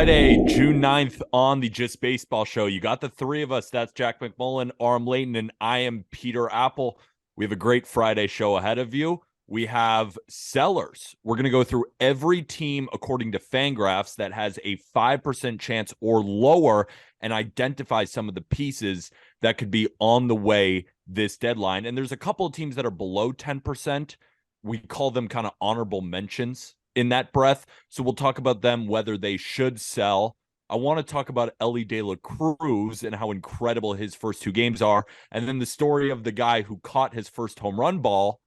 Friday, June 9th on the Just Baseball Show. You got the three of us. That's Jack McMullen, Arm Layton, and I am Peter Apple. We have a great Friday show ahead of you. We have sellers. We're going to go through every team according to Fangraphs that has a 5% chance or lower and identify some of the pieces that could be on the way this deadline. And there's a couple of teams that are below 10%. We call them kind of honorable mentions in that breath. So we'll talk about them, whether they should sell. I want to talk about Elly De La Cruz and how incredible his first two games are. And then the story of the guy who caught his first home run ball.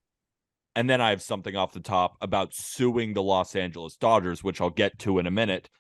And then I have something off the top about suing the Los Angeles Dodgers, which I'll get to in a minute.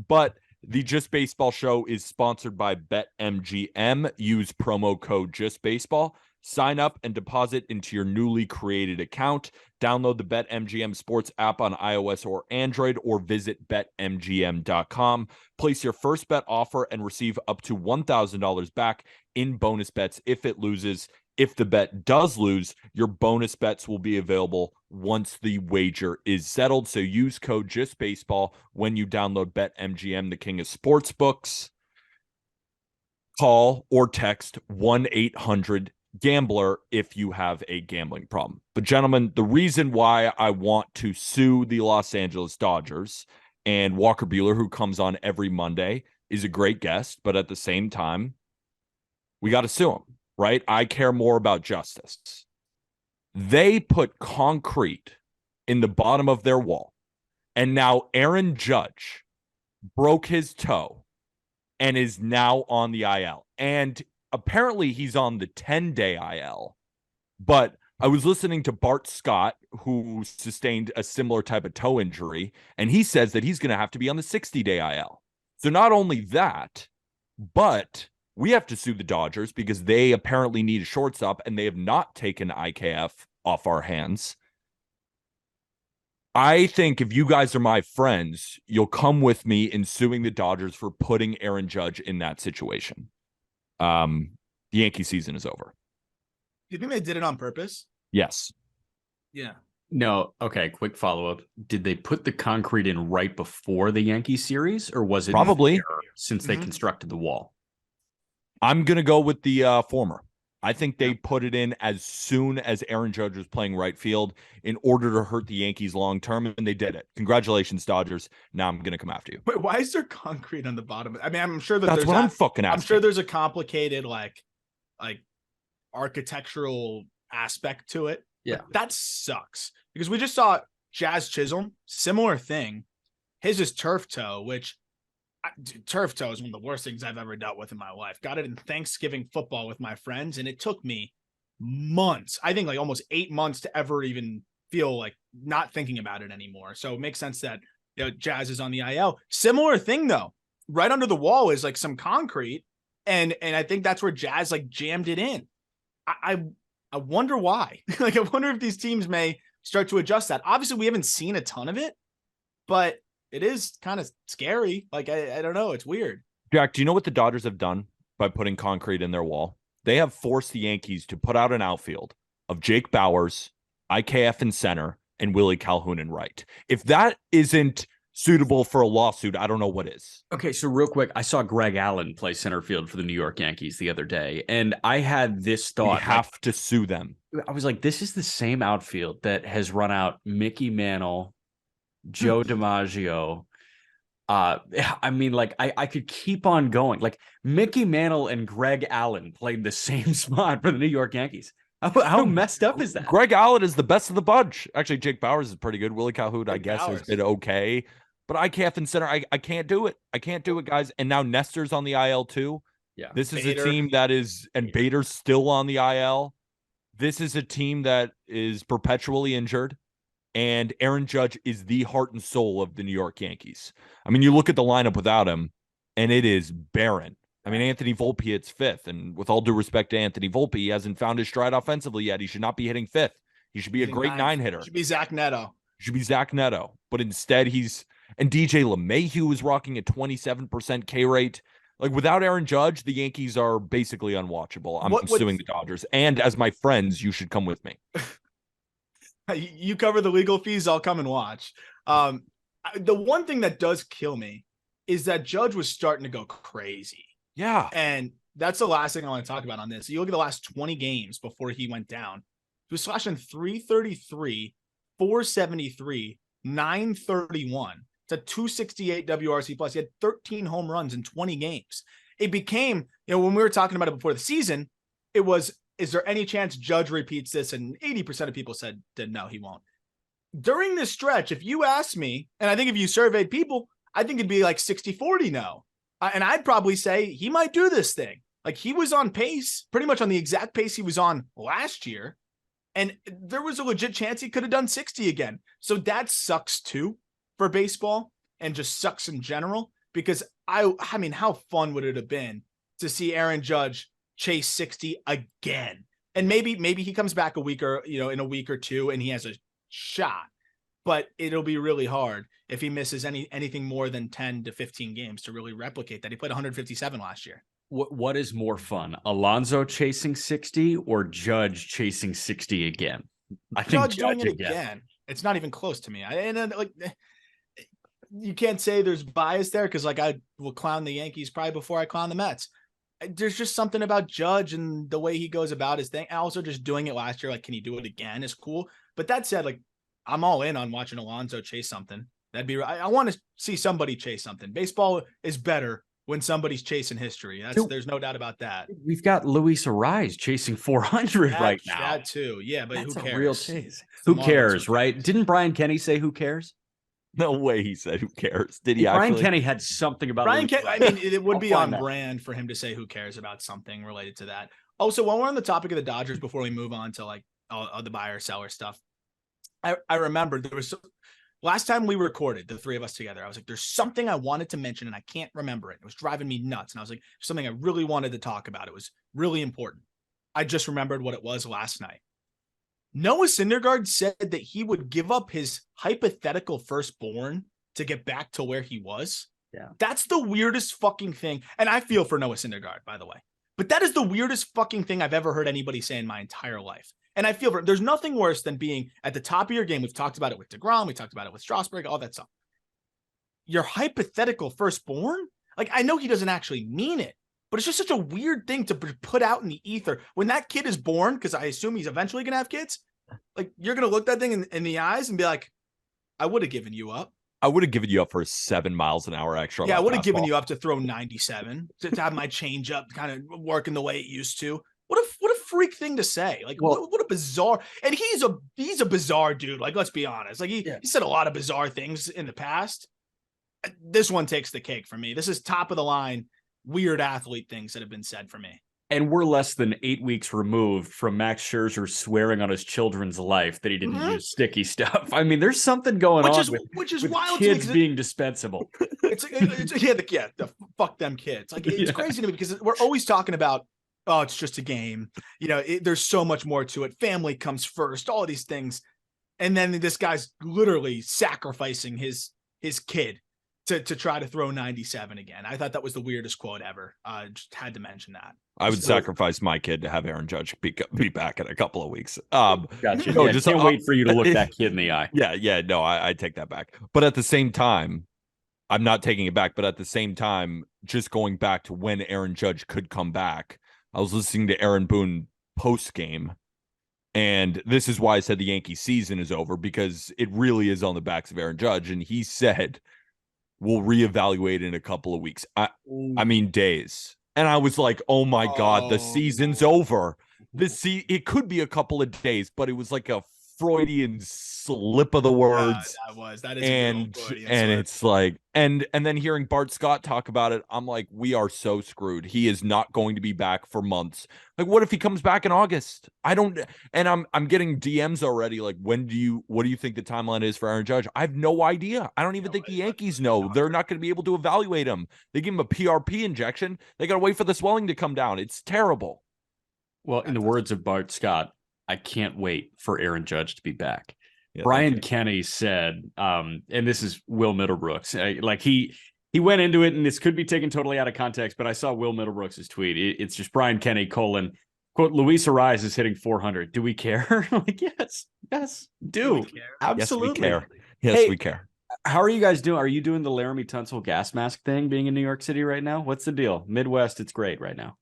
But the Just Baseball Show is sponsored by BetMGM. Use promo code JustBaseball. Sign up and deposit into your newly created account. Download the BetMGM Sports app on iOS or Android, or visit BetMGM.com. Place your first bet offer and receive up to $1,000 back in bonus bets if it loses. If the bet does lose, your bonus bets will be available once the wager is settled. So use code JustBaseball when you download BetMGM, the king of sportsbooks. Call or text 1-800-GAMBLER if you have a gambling problem. But gentlemen, the reason why I want to sue the Los Angeles Dodgers, and Walker Buehler, who comes on every Monday, is a great guest, but at the same time, we got to sue him. Right? I care more about justice. They put concrete in the bottom of their wall, and now Aaron Judge broke his toe and is now on the IL. And apparently he's on the 10-day IL. But I was listening to Bart Scott, who sustained a similar type of toe injury, and he says that he's going to have to be on the 60-day IL. So not only that, but we have to sue the Dodgers because they apparently need a shortstop, and they have not taken IKF off our hands. I think if you guys are my friends, you'll come with me in suing the Dodgers for putting Aaron Judge in that situation. The Yankee season is over. Do you think they did it on purpose? Yes. Yeah. No. Okay. Quick follow-up. Did they put the concrete in right before the Yankee series, or was it probably since they constructed the wall? I'm going to go with the former. I think they put it in as soon as Aaron Judge was playing right field in order to hurt the Yankees long-term, and they did it. Congratulations, Dodgers. Now I'm going to come after you. Wait, why is there concrete on the bottom? I mean, I'm sure that that's what I'm fucking asking. I'm sure there's a complicated, like architectural aspect to it. Yeah. But that sucks because we just saw Jazz Chisholm, similar thing. His is turf toe, which turf toe is one of the worst things I've ever dealt with in my life. Got it in Thanksgiving football with my friends, and it took me months, I think like almost 8 months, to ever even feel like not thinking about it anymore. So it makes sense that Jazz is on the IL. Similar thing though, right under the wall is like some concrete, and I think that's where Jazz like jammed it in. I wonder why. Like, I wonder if these teams may start to adjust that. Obviously, we haven't seen a ton of it, but it is kind of scary. Like, I don't know. It's weird. Jack, do you know what the Dodgers have done by putting concrete in their wall? They have forced the Yankees to put out an outfield of Jake Bauers, IKF in center, and Willie Calhoun in right. If that isn't suitable for a lawsuit, I don't know what is. Okay, so real quick, I saw Greg Allen play center field for the New York Yankees the other day, and I had this thought. We have to sue them. I was like, this is the same outfield that has run out Mickey Mantle, Joe DiMaggio. I mean, like, I could keep on going. Like, Mickey Mantle and Greg Allen played the same spot for the New York Yankees. How messed up is that? Greg Allen is the best of the bunch. Actually, Jake Bauers is pretty good. Willie Calhoun, I guess, has been okay. But IKF in center, I can't do it. I can't do it, guys. And now Nestor's on the IL too. Yeah. This is a team that is, and Bader's still on the IL. This is a team that is perpetually injured. And Aaron Judge is the heart and soul of the New York Yankees. I mean, you look at the lineup without him, and it is barren. I mean, Anthony Volpe hits fifth, and with all due respect to Anthony Volpe, he hasn't found his stride offensively yet. He should not be hitting fifth. He should be a great nine hitter. Should be Zach Neto. But instead and DJ LeMahieu is rocking a 27% K rate. Like, without Aaron Judge, the Yankees are basically unwatchable. I'm suing the Dodgers. And as my friends, you should come with me. You cover the legal fees, I'll come and watch. The one thing that does kill me is that Judge was starting to go crazy. Yeah. And that's the last thing I want to talk about on this. You look at the last 20 games before he went down. He was slashing 333, 473, 931. It's a 268 WRC plus. He had 13 home runs in 20 games. It became, when we were talking about it before the season, it was, is there any chance Judge repeats this? And 80% of people said no, he won't. During this stretch, if you ask me, and I think if you surveyed people, I think it'd be like 60-40 no. And I'd probably say he might do this thing. Like, he was on pace, pretty much on the exact pace he was on last year. And there was a legit chance he could have done 60 again. So that sucks too for baseball, and just sucks in general, because I mean, how fun would it have been to see Aaron Judge chase 60 again? And maybe he comes back in a week or two and he has a shot, but it'll be really hard if he misses anything more than 10 to 15 games to really replicate that. He played 157 last year. What is more fun, Alonso chasing 60 or Judge chasing 60 again? I think Judge doing it again. It's not even close to me. You can't say there's bias there, because I will clown the Yankees probably before I clown the Mets. There's just something about Judge and the way he goes about his thing. Also, just doing it last year, can he do it again? Is cool. But that said, I'm all in on watching Alonso chase something. That'd be right. I want to see somebody chase something. Baseball is better when somebody's chasing history. There's no doubt about that. We've got Luis Ariz chasing 400 right now. That too. Yeah, but that's who cares? A real chase. Who cares, right? Didn't Brian Kenny say who cares? No way he said who cares. Did he Brian Kenny had something about Brian Kenny. I mean, it would be on brand for him to say who cares about something related to that. Also, while we're on the topic of the Dodgers, before we move on to all the buyer seller stuff, I remember there was last time we recorded, the three of us together, I was like, there's something I wanted to mention and I can't remember it. It was driving me nuts. And I was like, something I really wanted to talk about. It was really important. I just remembered what it was last night. Noah Syndergaard said that he would give up his hypothetical firstborn to get back to where he was. Yeah. That's the weirdest fucking thing. And I feel for Noah Syndergaard, by the way. But that is the weirdest fucking thing I've ever heard anybody say in my entire life. And I feel for him. There's nothing worse than being at the top of your game. We've talked about it with DeGrom. We talked about it with Strasburg, all that stuff. Your hypothetical firstborn? I know he doesn't actually mean it, but it's just such a weird thing to put out in the ether. When that kid is born, because I assume he's eventually going to have kids, you're going to look that thing in the eyes and be like, I would have given you up. I would have given you up for 7 miles an hour extra. Yeah, I would have given you up to throw 97, to have my change up kind of working the way it used to. What a freak thing to say. What a bizarre, and he's a bizarre dude. Let's be honest. He said a lot of bizarre things in the past. This one takes the cake for me. This is top of the line, weird athlete things that have been said for me. And we're less than 8 weeks removed from Max Scherzer swearing on his children's life that he didn't use sticky stuff. I mean, there's something going on which is with wild kids being dispensable. Fuck them kids. It's crazy to me because we're always talking about, oh, it's just a game. There's so much more to it. Family comes first, all of these things. And then this guy's literally sacrificing his kid to try to throw 97 again. I thought that was the weirdest quote ever. Just had to mention that. I would sacrifice my kid to have Aaron Judge be back in a couple of weeks. Gotcha. No, just can't wait for you to look that kid in the eye. Yeah. No, I take that back. But at the same time, I'm not taking it back. But at the same time, just going back to when Aaron Judge could come back, I was listening to Aaron Boone post game, and this is why I said the Yankee season is over, because it really is on the backs of Aaron Judge. And he said, we'll reevaluate in a couple of weeks. I mean, days. And I was like, oh my God, the season's over. It could be a couple of days, but it was like a Freudian slip of the words. That is and it's like, and then hearing Bart Scott talk about it, I'm like, we are so screwed. He is not going to be back for months. What if he comes back in August? I'm getting DMs already. what do you think the timeline is for Aaron Judge? I have no idea. I don't even think the Yankees know. They're not going to be able to evaluate him. They give him a PRP injection. They got to wait for the swelling to come down. It's terrible. Well, in the words of Bart Scott, I can't wait for Aaron Judge to be back. Yeah, Brian Kenny said, and this is Will Middlebrooks, he went into it, and this could be taken totally out of context, but I saw Will Middlebrooks' tweet. It's just Brian Kenny, quote, Luis Ariz is hitting 400. Do we care? Yes, do. We care? Absolutely. Yes, we care. How are you guys doing? Are you doing the Laramie Tunsil gas mask thing being in New York City right now? What's the deal? Midwest, it's great right now.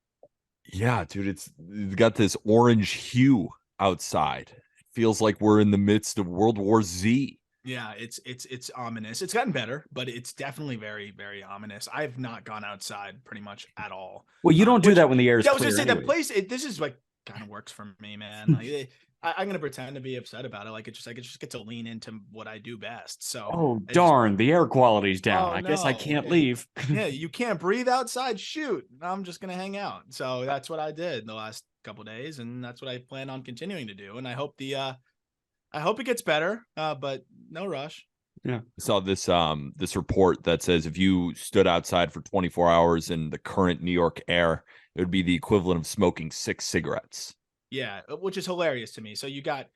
Yeah, dude, it's got this orange hue outside. It feels like we're in the midst of World War Z. Yeah, it's ominous. It's gotten better, but it's definitely very, very ominous. I've not gone outside pretty much at all. Well, you don't do that when the air is Yeah, I was clear gonna say that anyways. place. This is like kind of works for me, man. Like, I'm gonna pretend to be upset about it. Like I just get to lean into what I do best. So Oh, darn, the air quality's down. Oh, I guess I no. can't leave. yeah, you can't breathe outside. Shoot, I'm just gonna hang out. So that's what I did the last couple days, and that's what I plan on continuing to do. And I hope I hope it gets better, but no rush. I saw this report that says if you stood outside for 24 hours in the current New York air, it would be the equivalent of smoking 6 cigarettes. Yeah, which is hilarious to me. So you got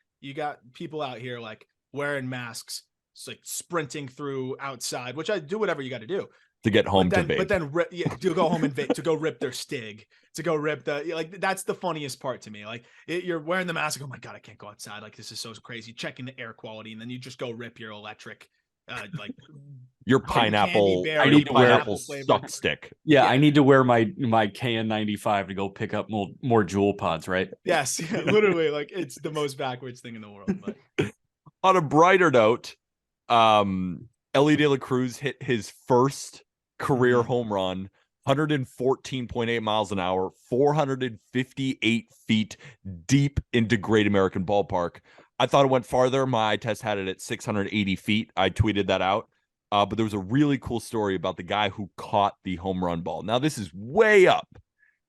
people out here like wearing masks, like sprinting through outside, which I do whatever you got to do To get home to vape. But then to go home and vape, to go rip their stig, to go rip like that's the funniest part to me. Like you're wearing the mask, like, oh my God, I can't go outside. Like this is so crazy. Checking the air quality, and then you just go rip your electric, like your pineapple. berry, I need to wear pineapple flavor. suck stick. Yeah, I need to wear my KN95 to go pick up more Jewel pods, right? Yes, literally, like it's the most backwards thing in the world. But on a brighter note, Elly De La Cruz hit his first career home run, 114.8 miles an hour, 458 feet deep into Great American Ballpark. I thought it went farther. My eye test had it at 680 feet. I tweeted that out. But there was a really cool story about the guy who caught the home run ball. Now, this is way up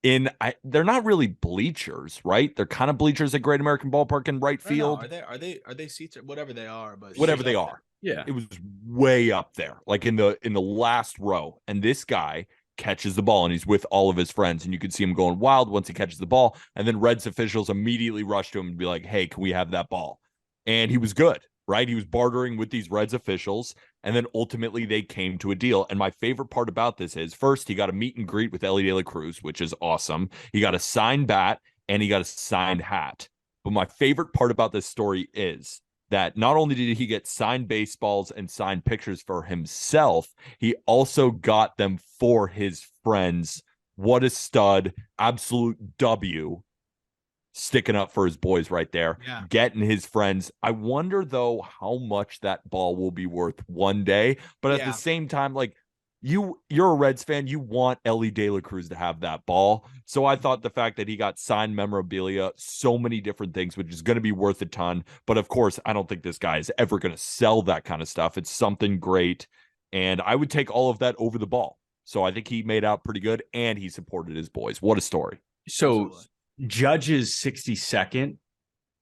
they're not really bleachers, right? They're kind of bleachers at Great American Ballpark in right field. Are they seats or whatever they are? But whatever they are. Yeah. It was way up there, like in the last row. And this guy catches the ball and he's with all of his friends. And you can see him going wild once he catches the ball. And then Reds officials immediately rush to him and be like, hey, can we have that ball? And he was good, right? He was bartering with these Reds officials. And then ultimately they came to a deal. And my favorite part about this is first, he got a meet and greet with Elly De La Cruz, which is awesome. He got a signed bat and he got a signed hat. But my favorite part about this story is that not only did he get signed baseballs and signed pictures for himself, he also got them for his friends. What a stud. Absolute W. Sticking up for his boys right there. Yeah. Getting his friends. I wonder, though, how much that ball will be worth one day. But at the same time, like, you're a Reds fan. You want Elly De La Cruz to have that ball. So I thought the fact that he got signed memorabilia, so many different things, which is going to be worth a ton. But of course, I don't think this guy is ever going to sell that kind of stuff. It's something great. And I would take all of that over the ball. So I think he made out pretty good and he supported his boys. What a story. So Judge's 62nd,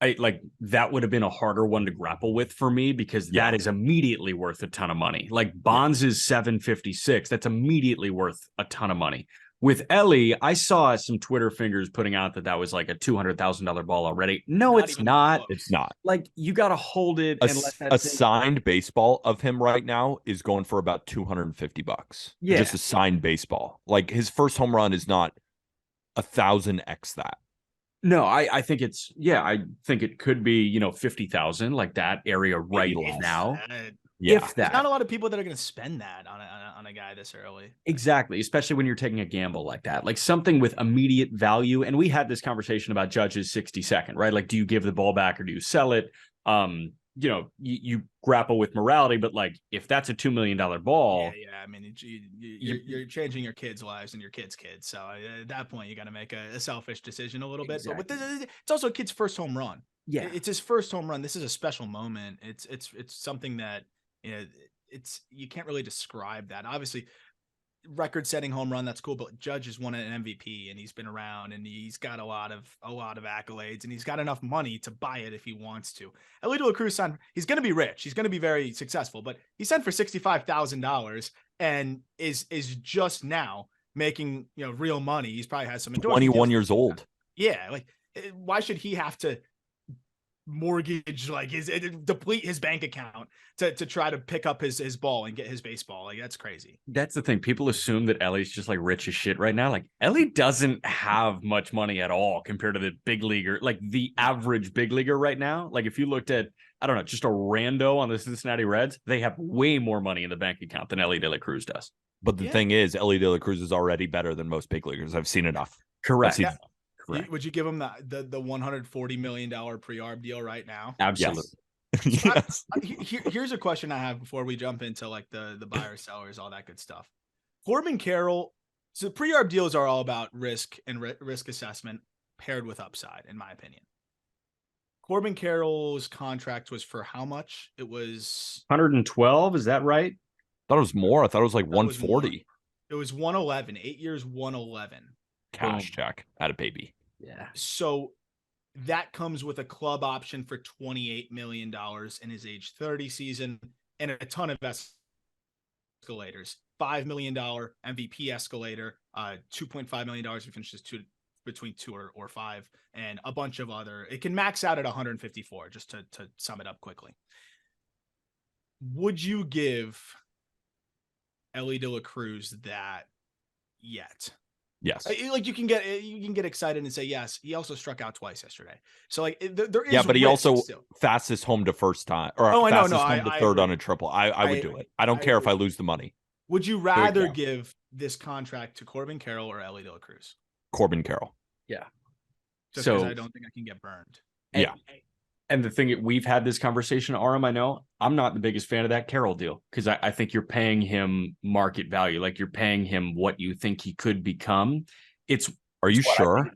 that would have been a harder one to grapple with for me because that is immediately worth a ton of money. Like Bonds is 756. That's immediately worth a ton of money. With Elly, I saw some Twitter fingers putting out that was like a $200,000 ball already. No, it's not. It's not. Like you got to hold it. A signed baseball of him right now is going for about $250. Yeah. Just a signed baseball. Like his first home run is not 1,000x that. No, I think I think it could be, 50,000, like that area right now. Yeah. If that. There's not a lot of people that are going to spend that on a guy this early. Exactly, especially when you're taking a gamble like that. Like something with immediate value. And we had this conversation about Judge's 62nd, right? Like, do you give the ball back or do you sell it? You grapple with morality, but like if that's a $2 million ball, I mean, you're changing your kids' lives and your kids' kids. So at that point, you got to make a selfish decision a little bit. But with this, it's also a kid's first home run. Yeah, it's his first home run. This is a special moment. It's something that you can't really describe that. Obviously, record-setting home run, that's cool, but Judge has won an MVP and he's been around and he's got a lot of accolades and he's got enough money to buy it if he wants to. Elly De La Cruz signed, he's going to be rich, he's going to be very successful, but he signed for $65,000 and is just now making real money. He's probably has some 21 years old. Yeah, like why should he have to mortgage deplete his bank account to try to pick up his ball and get his baseball? Like that's crazy. That's the thing. People assume that Elly's just like rich as shit right now. Like Elly doesn't have much money at all compared to the big leaguer, like the average big leaguer right now. Like if you looked at I don't know, just a rando on the Cincinnati Reds, they have way more money in the bank account than Elly De La Cruz does. But the thing is, Elly De La Cruz is already better than most big leaguers. I've seen enough. Correct. Correct. Would you give him the $140 million pre-arb deal right now? Absolutely. Yes. Here's a question I have before we jump into like the buyers, sellers, all that good stuff. Corbin Carroll. So pre-arb deals are all about risk and risk assessment paired with upside, in my opinion. Corbin Carroll's contract was for how much? It was 112. Is that right? I thought it was more. I thought it was like 140. It was 111. 8 years, 111. Cash check at a baby. Yeah. So that comes with a club option for $28 million in his age 30 season and a ton of escalators. $5 million MVP escalator, $2.5 million if he finishes between 2 or 5, and a bunch of other. It can max out at 154, just to sum it up quickly. Would you give Elly De La Cruz that yet? Yes. Like you can get excited and say yes. He also struck out twice yesterday. So like there is but he also still. fastest home to first time or fastest home to third on a triple. I would do it. I don't care if I lose the money. Would you rather give this contract to Corbin Carroll or Elly De La Cruz? Corbin Carroll. Yeah. Just because I don't think I can get burned. And the thing, we've had this conversation, Aram, I know. I'm not the biggest fan of that Carroll deal because I think you're paying him market value. Like you're paying him what you think he could become. Are you sure?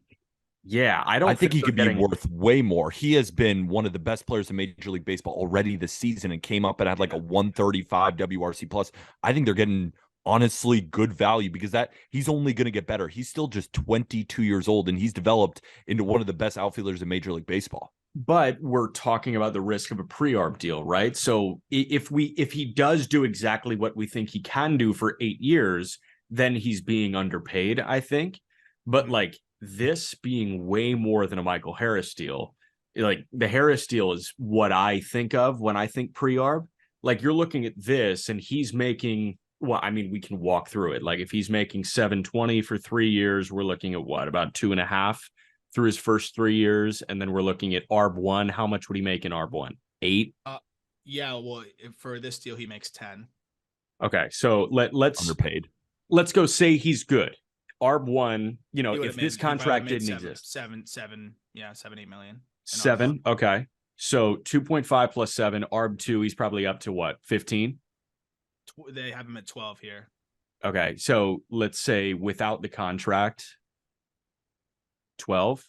I think he could be worth way more. He has been one of the best players in Major League Baseball already this season and came up and had like a 135 WRC plus. I think they're getting honestly good value because he's only going to get better. He's still just 22 years old and he's developed into one of the best outfielders in Major League Baseball. But we're talking about the risk of a pre-arb deal, right? So if he does do exactly what we think he can do for 8 years, then he's being underpaid, I think. But like this being way more than a Michael Harris deal, like the Harris deal is what I think of when I think pre-arb. Like you're looking at this and he's making, well, I mean, we can walk through it. Like if he's making $720 for 3 years, we're looking at what, about 2.5 through his first 3 years, and then we're looking at ARB1. How much would he make in ARB1? 8? Well, for this deal, he makes 10. Okay, so let's underpaid. Let's go say he's good. ARB1, if this contract didn't exist, 7, 8 million. 7. Okay, so 2.5 plus 7. ARB2, he's probably up to what? 15. They have him at 12 here. Okay, so let's say without the contract, 12,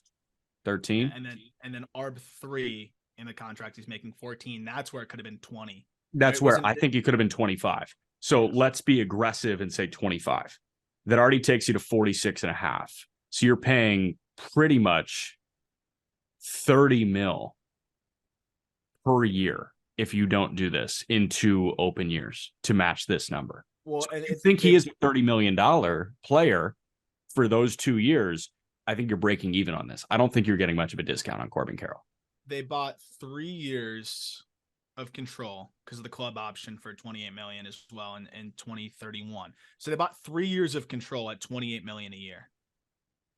13. And then ARB3 in the contract, he's making 14. That's where it could have been 20. That's where I think it could have been 25. So let's be aggressive and say 25. That already takes you to 46.5. So you're paying pretty much 30 mil per year if you don't do this in 2 open years to match this number. Well, so I think he is a $30 million player for those 2 years. I think you're breaking even on this. I don't think you're getting much of a discount on Corbin Carroll. They bought 3 years of control because of the club option for $28 million as well in 2031. So they bought 3 years of control at $28 million a year.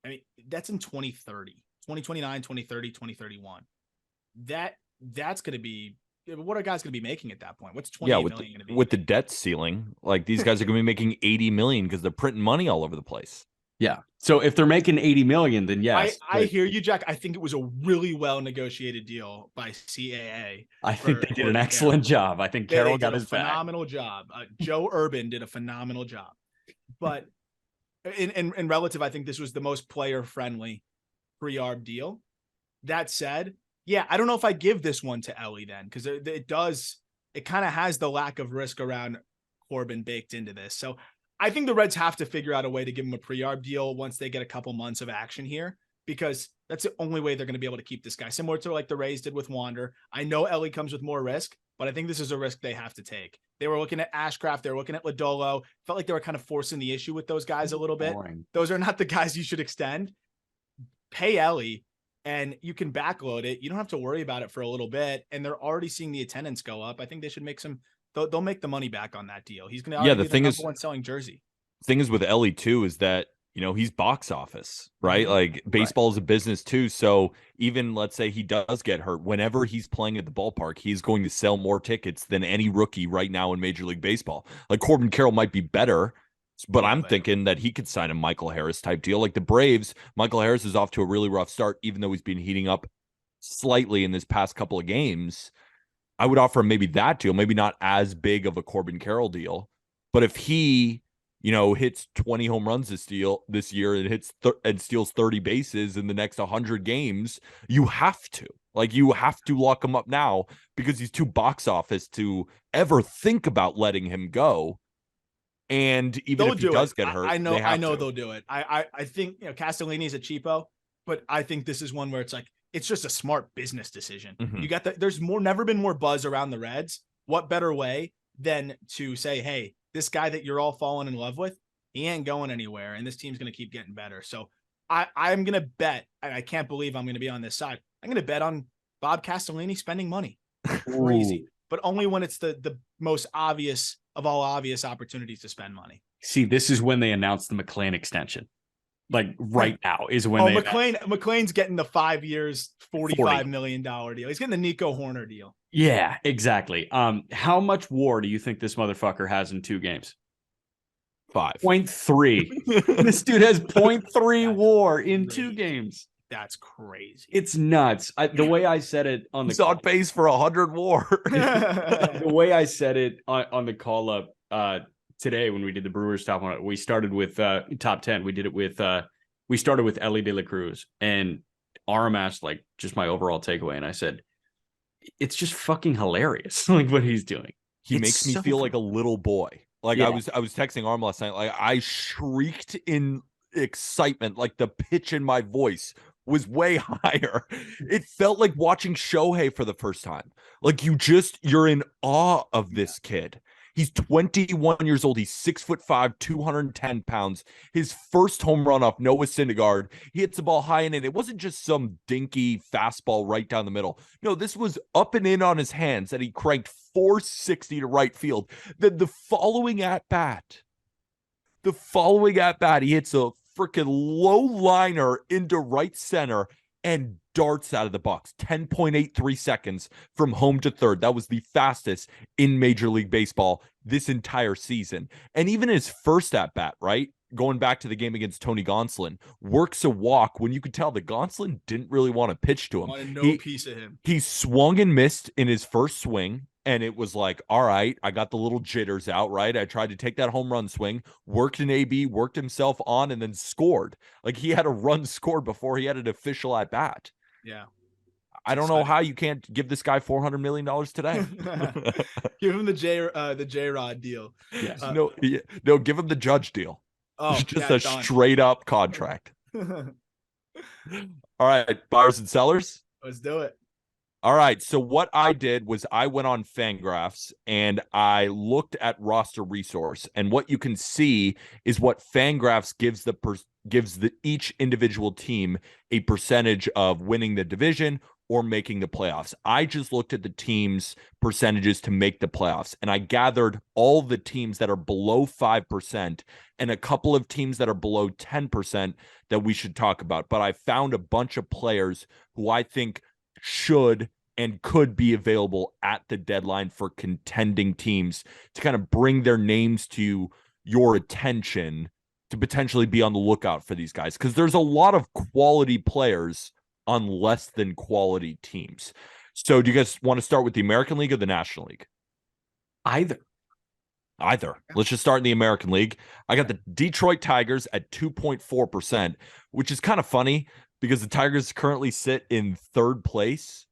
I mean, that's in 2030, 2029, 2030, 2031. That's going to be, what are guys going to be making at that point? What's 28 million going to be? With the debt ceiling, like these guys are going to be making 80 million because they're printing money all over the place. Yeah. So if they're making 80 million, then yes. I hear you, Jack. I think it was a really well negotiated deal by CAA. I think they did an excellent job. I think Carroll got his back. Phenomenal job. Joe Urban did a phenomenal job. But in relative, I think this was the most player friendly pre-arb deal. That said, I don't know if I give this one to Elly then, because it kind of has the lack of risk around Corbin baked into this. So I think the Reds have to figure out a way to give him a pre-arb deal once they get a couple months of action here, because that's the only way they're going to be able to keep this guy, similar to like the Rays did with Wander. I know Elly comes with more risk, but I think this is a risk they have to take. They were looking at Ashcraft. They were looking at Lodolo. Felt like they were kind of forcing the issue with those guys a little bit. Those are not the guys you should extend. Pay Elly, and you can backload it. You don't have to worry about it for a little bit, and they're already seeing the attendance go up. I think they should make some. They'll make the money back on that deal. He's going to be the number one selling jersey. Thing is with Elly too is that he's box office, right? Like baseball is a business too. So even let's say he does get hurt, whenever he's playing at the ballpark, he's going to sell more tickets than any rookie right now in Major League Baseball. Like Corbin Carroll might be better, but I'm thinking that he could sign a Michael Harris type deal. Like the Braves, Michael Harris is off to a really rough start, even though he's been heating up slightly in this past couple of games. I would offer him maybe that deal, maybe not as big of a Corbin Carroll deal, but if he hits 20 home runs this year and hits and steals 30 bases in the next 100 games, you have to lock him up now because he's too box office to ever think about letting him go. And even if he does get hurt, I know they'll do it. I think Castellini's a cheapo, but I think this is one where it's like it's just a smart business decision. Mm-hmm. You got there's never been more buzz around the Reds. What better way than to say, hey, this guy that you're all falling in love with, he ain't going anywhere, and this team's going to keep getting better. So I'm going to bet, and I can't believe I'm going to be on this side, I'm going to bet on Bob Castellini spending money. Crazy. But only when it's the most obvious of all obvious opportunities to spend money. See, this is when they announced the McClain extension. Like right now is when McClain's getting the 5 years, $45 million deal. He's getting the Nico Horner deal. Yeah, exactly. How much WAR do you think this motherfucker has in 2 games? 5. 0.3. This dude has 0.3 WAR in 2 games. That's crazy. It's nuts. The way I said it on the He's on pace for 100 WAR. The way I said it on the call up today when we did the Brewers top 1, we started with top 10. We did it with we started with Elly De La Cruz, and Aram asked like just my overall takeaway, and I said it's just fucking hilarious like what he's doing. He makes me feel like a little boy. Like I was texting Aram last night, like I shrieked in excitement, like the pitch in my voice was way higher. It felt like watching Shohei for the first time. Like you're in awe of this kid. He's 21 years old. He's 6'5", 210 pounds. His first home run off Noah Syndergaard. He hits the ball high and in. It wasn't just some dinky fastball right down the middle. No, this was up and in on his hands that he cranked 460 to right field. Then the following at bat, he hits a freaking low liner into right center and darts out of the box. 10.83 seconds from home to third. That was the fastest in Major League Baseball this entire season. And even his first at bat, right? Going back to the game against Tony Gonsolin, works a walk when you could tell that Gonsolin didn't really want to pitch to him. Wanted no piece of him. He swung and missed in his first swing. And it was like, all right, I got the little jitters out, right? I tried to take that home run swing, worked an AB, worked himself on, and then scored. Like he had a run scored before he had an official at bat. Yeah. I don't know how you can't give this guy $400 million today. Give him the J-Rod deal. Yes. No, give him the Judge deal. Oh, just a straight up contract. All right, buyers and sellers. Let's do it. All right. So what I did was I went on Fangraphs and I looked at roster resource, and what you can see is what Fangraphs gives each individual team a percentage of winning the division or making the playoffs. I just looked at the teams' percentages to make the playoffs, and I gathered all the teams that are below 5% and a couple of teams that are below 10% that we should talk about. But I found a bunch of players who I think should and could be available at the deadline for contending teams to kind of bring their names to your attention to potentially be on the lookout for these guys. Because there's a lot of quality players on less than quality teams. So do you guys want to start with the American League or the National League? Either. Let's just start in the American League. I got the Detroit Tigers at 2.4%, which is kind of funny because the Tigers currently sit in third place,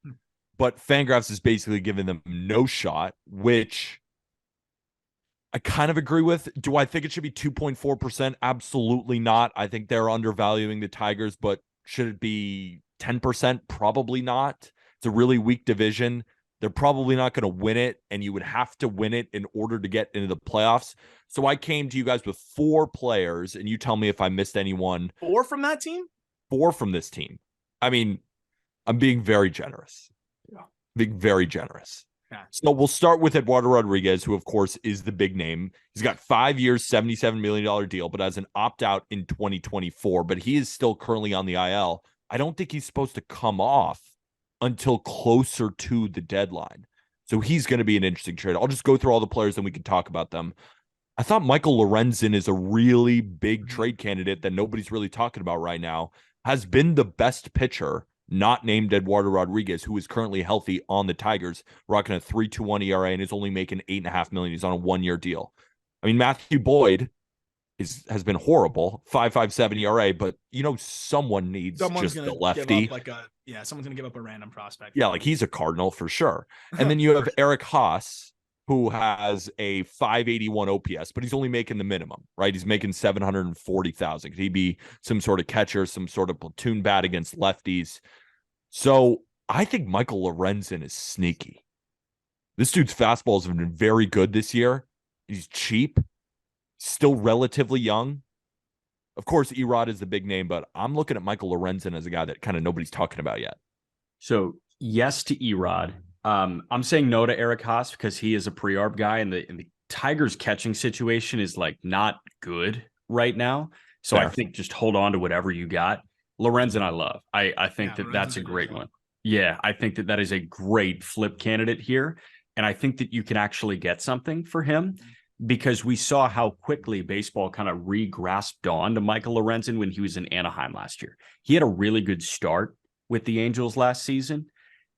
but Fangraphs is basically giving them no shot, which I kind of agree with. Do I think it should be 2.4%? Absolutely not. I think they're undervaluing the Tigers, but should it be 10%? Probably not. It's a really weak division. They're probably not going to win it, and you would have to win it in order to get into the playoffs. So I came to you guys with 4 players, and you tell me if I missed anyone. 4 from that team? 4 from this team. I mean, I'm being very generous. Yeah. Being very generous. Yeah. So we'll start with Eduardo Rodriguez, who, of course, is the big name. He's got 5 years, $77 million deal, but has an opt-out in 2024. But he is still currently on the IL. I don't think he's supposed to come off until closer to the deadline. So he's going to be an interesting trade. I'll just go through all the players and we can talk about them. I thought Michael Lorenzen is a really big trade candidate that nobody's really talking about right now. Has been the best pitcher, not named Eduardo Rodriguez, who is currently healthy on the Tigers, rocking a 3.21 ERA and is only making $8.5 million. He's on a 1-year deal. I mean, Matthew Boyd has been horrible, 5.57 ERA, but someone needs Someone's just gonna the lefty. give up someone's gonna give up a random prospect. Yeah, like he's a Cardinal for sure. And then you have Eric Haas, who has a 581 OPS, but he's only making the minimum, right? He's making $740,000. Could he be some sort of catcher, some sort of platoon bat against lefties? So I think Michael Lorenzen is sneaky. This dude's fastballs have been very good this year. He's cheap, still relatively young. Of course, Erod is the big name, but I'm looking at Michael Lorenzen as a guy that kind of nobody's talking about yet. So yes to Erod. I'm saying no to Eric Haas because he is a pre-arb guy, and the Tigers catching situation is like not good right now. So Fair. I think just hold on to whatever you got. Lorenzen, I love. I think that's a great one. Yeah, I think that is a great flip candidate here, and I think that you can actually get something for him because we saw how quickly baseball kind of re-grasped on to Michael Lorenzen when he was in Anaheim last year. He had a really good start with the Angels last season,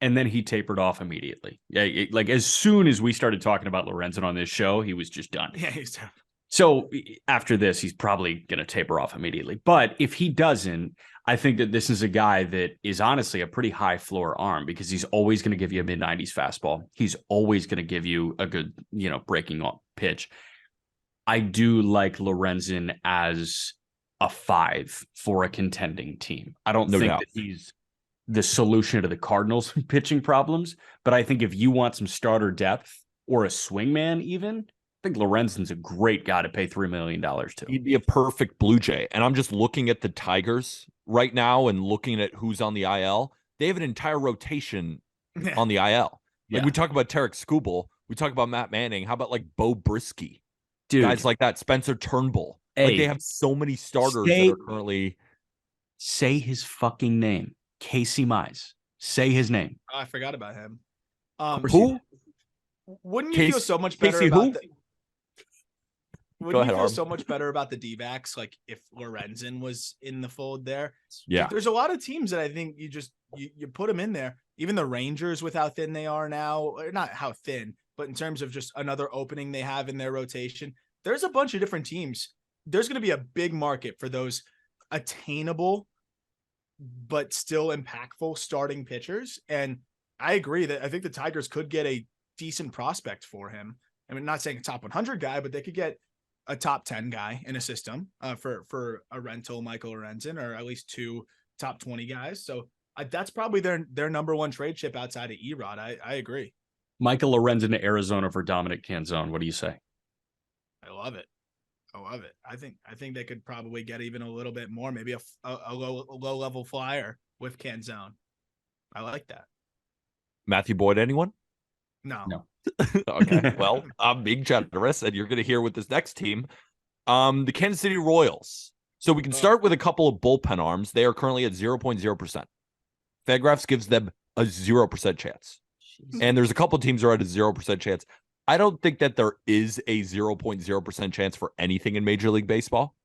and then he tapered off immediately. Yeah, like as soon as we started talking about Lorenzen on this show, he was just done. Yeah, he's done. So after this, he's probably going to taper off immediately. But if he doesn't, I think that this is a guy that is honestly a pretty high floor arm because he's always going to give you a mid-90s fastball. He's always going to give you a good, breaking pitch. I do like Lorenzen as a 5 for a contending team. I don't think that he's the solution to the Cardinals' pitching problems, but I think if you want some starter depth or a swingman even, I think Lorenzen's a great guy to pay $3 million to. He'd be a perfect Blue Jay. And I'm just looking at the Tigers right now and looking at who's on the IL. They have an entire rotation on the IL. Like we talk about Tarek Skubal, we talk about Matt Manning. How about like Bo Brisky? Dude, guys like that, Spencer Turnbull. Like they have so many starters that are currently. Say his fucking name. Casey Mize. Say his name. Oh, I forgot about him. Who? Wouldn't you feel so much better Casey about who? Wouldn't you feel so much better about the D-backs like if Lorenzen was in the fold there? Yeah. There's a lot of teams that I think you put them in there. Even the Rangers with how thin they are now, or not how thin, but in terms of just another opening they have in their rotation. There's a bunch of different teams. There's going to be a big market for those attainable but still impactful starting pitchers. And I agree that I think the Tigers could get a decent prospect for him. I mean, not saying a top 100 guy, but they could get a top 10 guy in a system for a rental Michael Lorenzen, or at least 2 top 20 guys. So that's probably their number one trade chip outside of Erod. I agree. Michael Lorenzen to Arizona for Dominic Canzone. What do you say? I love it. I think they could probably get even a little bit more, maybe a low level flyer with Canzone. I like that. Matthew Boyd, anyone? No. Okay. Well, I'm being generous, and you're going to hear with this next team, the Kansas City Royals. So we can start with a couple of bullpen arms. They are currently at 0.0%. Fangraphs gives them a 0% chance. And there's a couple of teams that are at a 0% chance. I don't think that there is a 0.0% chance for anything in Major League Baseball.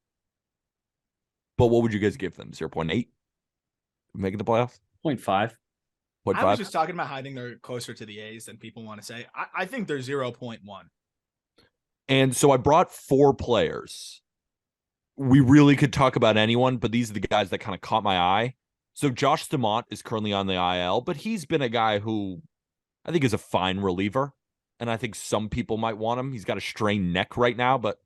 But what would you guys give them? 0.8? Making the playoffs? 0.5. I was just talking about how I think they're closer to the A's than people want to say. I think they're 0.1. And so I brought 4 players. We really could talk about anyone, but these are the guys that kind of caught my eye. So Josh Stamont is currently on the IL, but he's been a guy who I think is a fine reliever. And I think some people might want him. He's got a strained neck right now, but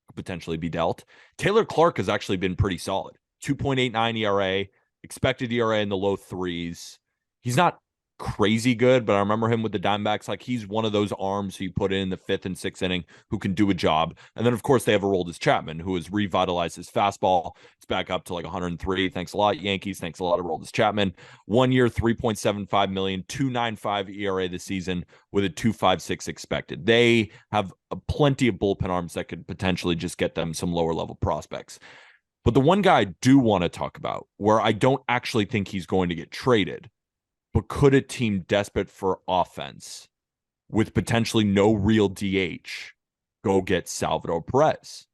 could potentially be dealt. Taylor Clark has actually been pretty solid. 2.89 ERA, expected ERA in the low 3s. He's not crazy good, but I remember him with the Diamondbacks. Like, he's one of those arms who you put in the 5th and 6th inning who can do a job. And then, of course, they have Aroldis Chapman, who has revitalized his fastball. It's back up to like 103. Thanks a lot, Yankees. Thanks a lot, Aroldis Chapman. 1 year, $3.75 million, 2.95 ERA this season with a 2.56 expected. They have plenty of bullpen arms that could potentially just get them some lower level prospects. But the one guy I do want to talk about, where I don't actually think he's going to get traded, but could a team desperate for offense with potentially no real DH go get Salvador Perez?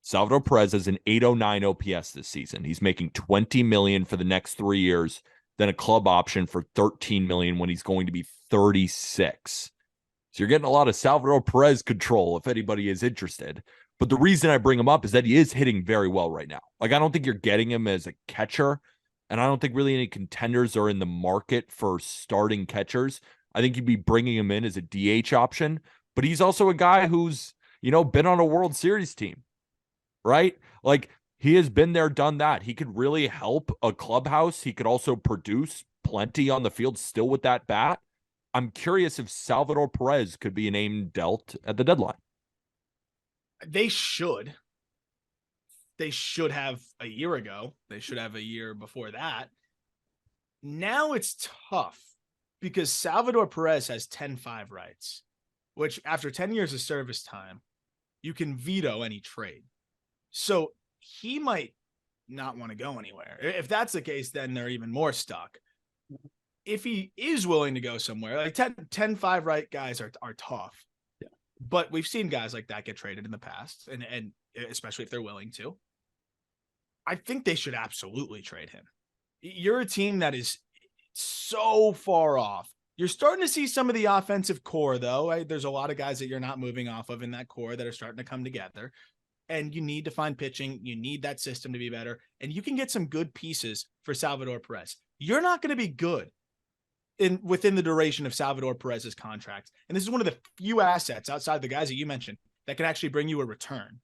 Salvador Perez has an 809 OPS this season. He's making $20 million for the next 3 years, then a club option for $13 million when he's going to be 36. So you're getting a lot of Salvador Perez control if anybody is interested. But the reason I bring him up is that he is hitting very well right now. Like, I don't think you're getting him as a catcher, and I don't think really any contenders are in the market for starting catchers. I think you'd be bringing him in as a DH option, but he's also a guy who's, been on a World Series team, right? Like, he has been there, done that. He could really help a clubhouse. He could also produce plenty on the field still with that bat. I'm curious if Salvador Perez could be a name dealt at the deadline. They should. They should have a year ago. They should have a year before that. Now it's tough because Salvador Perez has 10-5 rights, which after 10 years of service time, you can veto any trade. So he might not want to go anywhere. If that's the case, then they're even more stuck. If he is willing to go somewhere, like 10-5 right guys are tough. Yeah. But we've seen guys like that get traded in the past, and especially if they're willing to. I think they should absolutely trade him. You're a team that is so far off. You're starting to see some of the offensive core, though. Right? There's a lot of guys that you're not moving off of in that core that are starting to come together. And you need to find pitching. You need that system to be better. And you can get some good pieces for Salvador Perez. You're not going to be good within the duration of Salvador Perez's contract. And this is one of the few assets outside the guys that you mentioned that can actually bring you a return.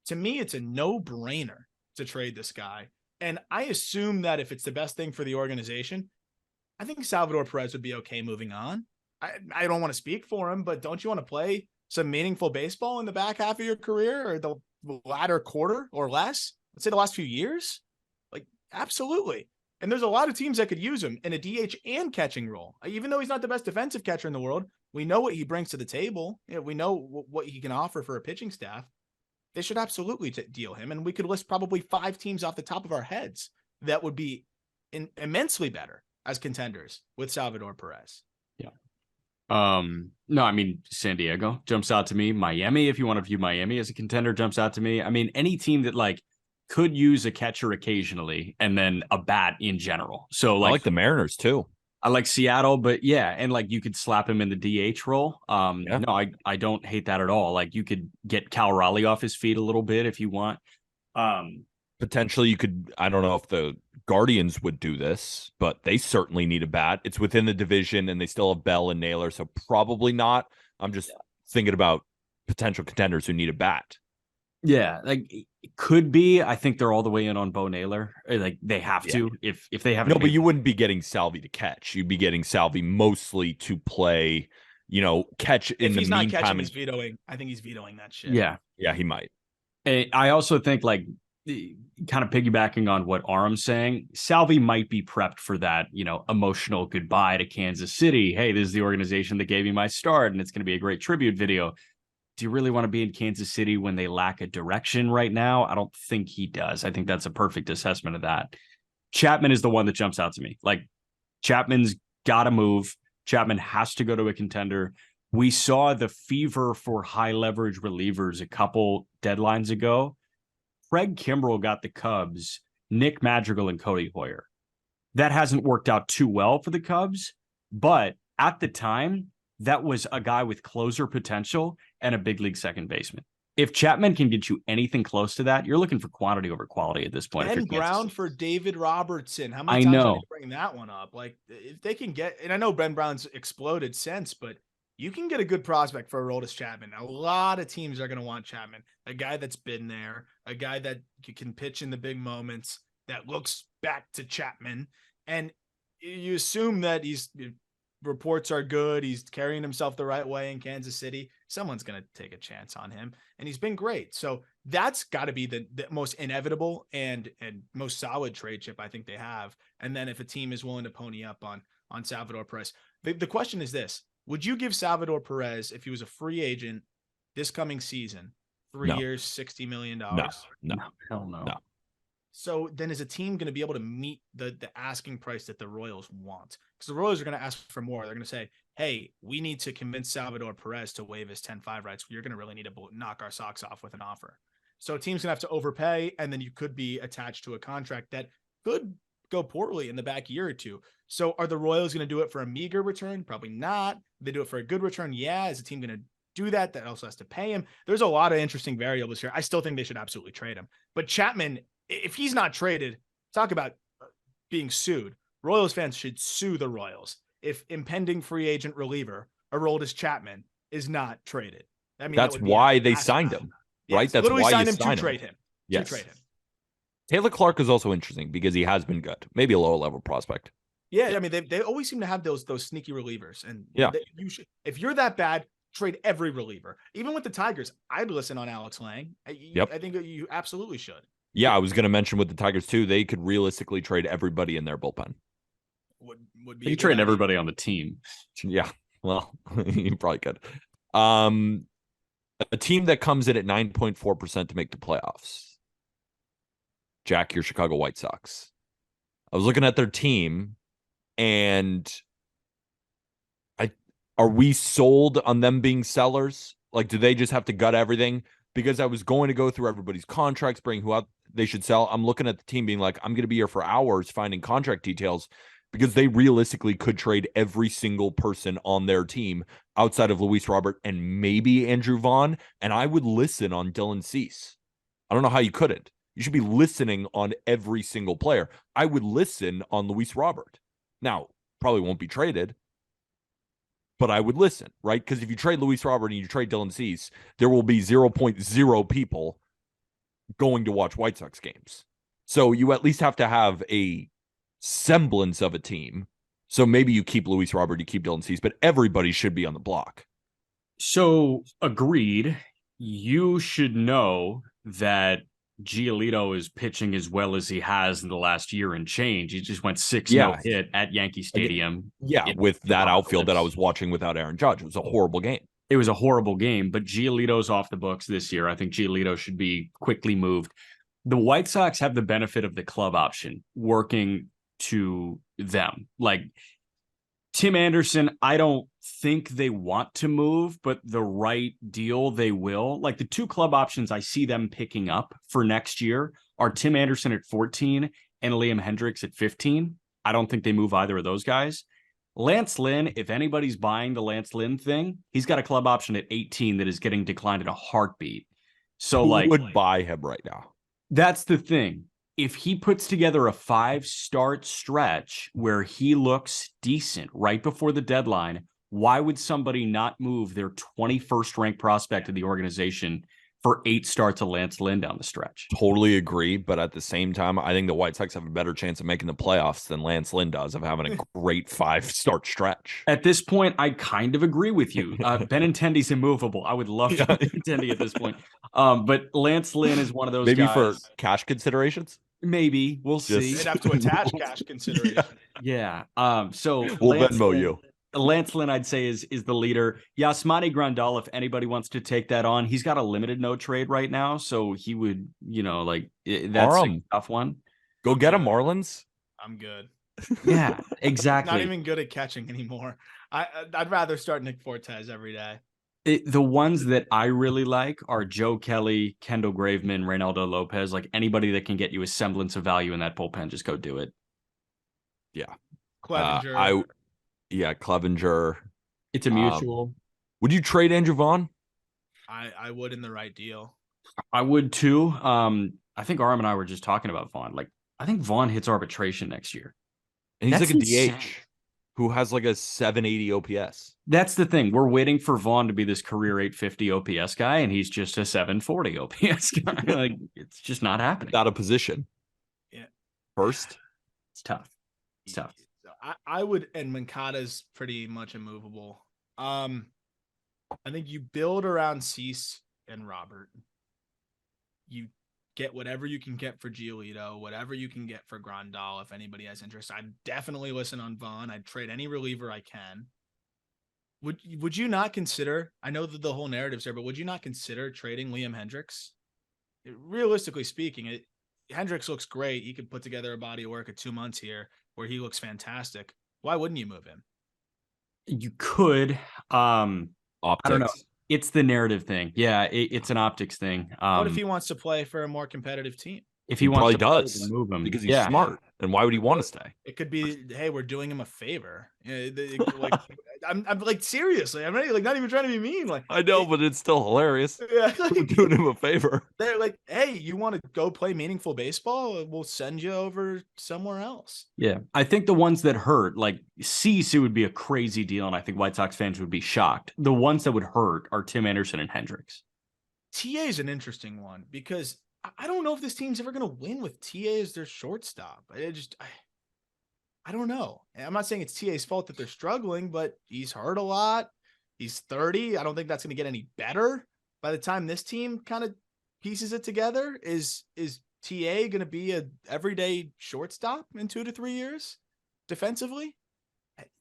To me, it's a no-brainer to trade this guy. And I assume that if it's the best thing for the organization, I think Salvador Perez would be okay moving on. I don't want to speak for him, but don't you want to play some meaningful baseball in the back half of your career or the latter quarter or less? Let's say the last few years. Like, absolutely. And there's a lot of teams that could use him in a DH and catching role. Even though he's not the best defensive catcher in the world, we know what he brings to the table. We know what he can offer for a pitching staff. They should absolutely deal him. And we could list probably 5 teams off the top of our heads that would be immensely better as contenders with Salvador Perez. Yeah. No, I mean, San Diego jumps out to me. Miami, if you want to view Miami as a contender, jumps out to me. I mean, any team that could use a catcher occasionally and then a bat in general. So I like the Mariners too. I like Seattle, but yeah, and you could slap him in the DH role. No, I don't hate that at all. You could get Cal Raleigh off his feet a little bit if you want. Potentially you could, I don't know if the Guardians would do this, but they certainly need a bat. It's within the division and they still have Bell and Naylor, so probably not. I'm just thinking about potential contenders who need a bat. Yeah, it could be. I think they're all the way in on Bo Naylor. They have to if they have. No, but you wouldn't be getting Salvi to catch. You'd be getting Salvi mostly to play, catch in the meantime. If he's not catching, he's vetoing. I think he's vetoing that shit. Yeah, he might. I also think kind of piggybacking on what Aram's saying, Salvi might be prepped for that, emotional goodbye to Kansas City. Hey, this is the organization that gave me my start, and it's going to be a great tribute video. Do you really want to be in Kansas City when they lack a direction right now? I don't think he does. I think that's a perfect assessment of that. Chapman is the one that jumps out to me. Chapman's got to move. Chapman has to go to a contender. We saw the fever for high leverage relievers a couple deadlines ago. Craig Kimbrell got the Cubs, Nick Madrigal and Cody Hoyer. That hasn't worked out too well for the Cubs, but at the time, that was a guy with closer potential and a big league second baseman. If Chapman can get you anything close to that, you're looking for quantity over quality at this point. Ben Brown for David Robertson. How many times are you bringing that one up? If they can get, and I know Ben Brown's exploded since, but you can get a good prospect for Aroldis Chapman. A lot of teams are going to want Chapman, a guy that's been there, a guy that can pitch in the big moments, that looks back to Chapman. And you assume that he's reports are good. He's carrying himself the right way in Kansas City. Someone's going to take a chance on him. And he's been great. So that's got to be the most inevitable and most solid trade chip I think they have. And then if a team is willing to pony up on Salvador Perez, the question is this: would you give Salvador Perez, if he was a free agent this coming season, 3 years, $60 million? No. Hell no. No. So then is a team going to be able to meet the asking price that the Royals want? Because the Royals are going to ask for more. They're going to say, hey, we need to convince Salvador Perez to waive his 10-5 rights. You're going to really need to knock our socks off with an offer. So a team's going to have to overpay, and then you could be attached to a contract that could go poorly in the back year or two. So are the Royals going to do it for a meager return? Probably not. They do it for a good return. Yeah. Is the team going to do that? That also has to pay him. There's a lot of interesting variables here. I still think they should absolutely trade him. But Chapman, if he's not traded, talk about being sued. Royals fans should sue the Royals if impending free agent reliever Aroldis Chapman is not traded. I mean, that's why they signed him, right? Yes, That's literally why signed you him sign to trade him. Yes. To trade him. Taylor Clark is also interesting because he has been good. Maybe a lower level prospect. Yeah, I mean, they always seem to have those sneaky relievers, and yeah, you should, if you're that bad, trade every reliever. Even with the Tigers, I'd listen on Alex Lang. I think you absolutely should. Yeah, I was going to mention with the Tigers too, they could realistically trade everybody in their bullpen. Would be you trade everybody on the team. Yeah, well, you probably could. A team that comes in at 9.4% to make the playoffs. Jack, your Chicago White Sox. I was looking at their team, and are we sold on them being sellers? Like, do they just have to gut everything? Because I was going to go through everybody's contracts, bring who out they should sell. I'm looking at the team being like, I'm going to be here for hours finding contract details, because they realistically could trade every single person on their team outside of Luis Robert and maybe Andrew Vaughn. And I would listen on Dylan Cease. I don't know how you couldn't. You should be listening on every single player. I would listen on Luis Robert. Now, probably won't be traded, but I would listen, right? Because if you trade Luis Robert and you trade Dylan Cease, there will be 0.0 people going to watch White Sox games. So you at least have to have a semblance of a team. So maybe you keep Luis Robert, you keep Dylan Cease, but everybody should be on the block. So agreed. You should know that Giolito is pitching as well as he has in the last year and change. He just went 6-0 hit at Yankee Stadium. Yeah, with that outfield that I was watching without Aaron Judge. It was a horrible game. It was a horrible game, but Giolito's off the books this year. I think Giolito should be quickly moved. The White Sox have the benefit of the club option working to them. Like Tim Anderson, I don't think they want to move, but the right deal, they will. Like the two club options I see them picking up for next year are Tim Anderson at 14 and Liam Hendricks at 15. I don't think they move either of those guys. Lance Lynn, if anybody's buying the Lance Lynn thing, he's got a club option at 18 that is getting declined in a heartbeat. So who would buy him right now? That's the thing. If he puts together a 5-start stretch where he looks decent right before the deadline, why would somebody not move their 21st ranked prospect of the organization for 8 starts of Lance Lynn down the stretch? Totally agree. But at the same time, I think the White Sox have a better chance of making the playoffs than Lance Lynn does of having a great 5-start stretch. At this point, I kind of agree with you. Benintendi's immovable. I would love Benintendi at this point. But Lance Lynn is one of those maybe guys. For cash considerations? Maybe. We'll see. They'd have to attach cash consideration. Yeah. So we'll Venmo you. Lance Lynn, I'd say, is the leader. Yasmani Grandal, if anybody wants to take that on, he's got a limited no trade right now. So he would, that's a tough one. Go get him, Marlins. I'm good. Yeah, exactly. Not even good at catching anymore. I'd rather start Nick Fortes every day. The ones that I really like are Joe Kelly, Kendall Graveman, Reynaldo Lopez. Like anybody that can get you a semblance of value in that bullpen, just go do it. Yeah. Clevenger. Clevenger. It's a mutual. Would you trade Andrew Vaughn? I would in the right deal. I would too. I think Arm and I were just talking about Vaughn. Like, I think Vaughn hits arbitration next year. And he's That's like a insane. DH who has like a 780 OPS. That's the thing. We're waiting for Vaughn to be this career 850 OPS guy, and he's just a 740 OPS guy. Like, it's just not happening. Out of position. Yeah. First. It's tough. It's tough. I would, and Mankata's pretty much immovable. I think you build around Cease and Robert. You get whatever you can get for Giolito, whatever you can get for Grandal. If anybody has interest, I'd definitely listen on Vaughn. I'd trade any reliever I can. Would you not consider? I know that the whole narrative's there, but would you not consider trading Liam Hendricks? Realistically speaking, Hendricks looks great. He could put together a body of work of 2 months here where he looks fantastic. Why wouldn't you move him? You could. Optics. I don't know. It's the narrative thing. Yeah, it's an optics thing. What if he wants to play for a more competitive team? If he probably wants to play, does then move him because he's smart. And why would he want to stay? It could be, hey, we're doing him a favor. Like, I'm like, seriously, I'm not, like, not even trying to be mean. Like, I know, but it's still hilarious. Yeah, We're doing him a favor. They're like, hey, you want to go play meaningful baseball? We'll send you over somewhere else. Yeah, I think the ones that hurt, like Cease, it would be a crazy deal, and I think White Sox fans would be shocked. The ones that would hurt are Tim Anderson and Hendricks. TA is an interesting one because I don't know if this team's ever going to win with TA as their shortstop. I don't know. I'm not saying it's TA's fault that they're struggling, but he's hurt a lot. He's 30. I don't think that's going to get any better by the time this team kind of pieces it together. Is TA going to be a everyday shortstop in 2 to 3 years defensively?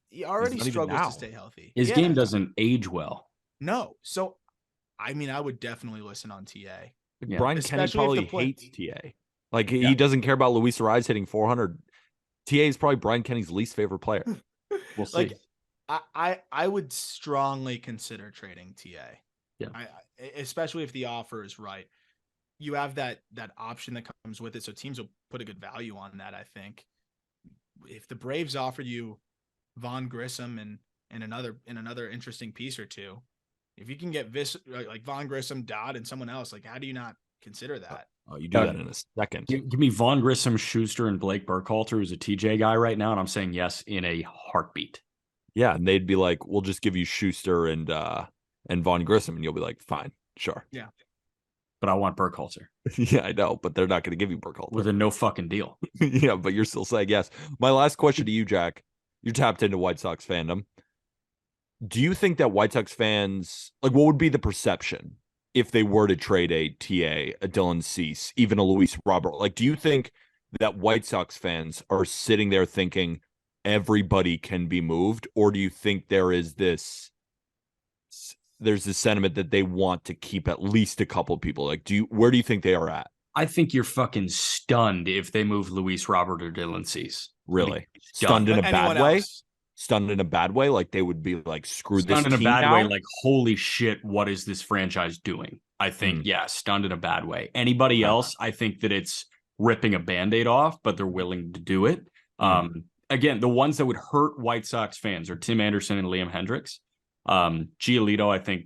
He already struggles to stay healthy. His game doesn't age well. No. So, I mean, I would definitely listen on TA. Yeah. Brian Kenny probably hates TA. Like, he doesn't care about Luis Ariz hitting 400. TA is probably Brian Kenny's least favorite player. We'll see. Like, I would strongly consider trading TA. Yeah. Especially if the offer is right. You have that option that comes with it, so teams will put a good value on that, I think. If the Braves offer you Vaughn Grissom and another interesting piece or two, if you can get like Vaughn Grissom, Dodd, and someone else, like, how do you not consider that? Oh, you do that in a second. Give me Vaughn Grissom, Schuster, and Blake Burkhalter, who's a TJ guy right now, and I'm saying yes in a heartbeat. Yeah, and they'd be like, "We'll just give you Schuster and Vaughn Grissom," and you'll be like, "Fine, sure." Yeah, but I want Burkhalter. Yeah, I know, but they're not going to give you Burkhalter with a no fucking deal. Yeah, but you're still saying yes. My last question to you, Jack. You're tapped into White Sox fandom. Do you think that White Sox fans, like, what would be the perception if they were to trade a TA, a Dylan Cease, even a Luis Robert? Like, do you think that White Sox fans are sitting there thinking everybody can be moved? Or do you think there's this sentiment that they want to keep at least a couple of people? Like, where do you think they are at? I think you're fucking stunned if they move Luis Robert or Dylan Cease. Really? Stunned in a bad way? Stunned in a bad way? Like, they would be like, screw this team stunned in a bad now? way, like, holy shit, what is this franchise doing? I think, yeah, stunned in a bad way. Anybody else, I think that it's ripping a Band-Aid off, but they're willing to do it. Again, the ones that would hurt White Sox fans are Tim Anderson and Liam Hendricks. Giolito, I think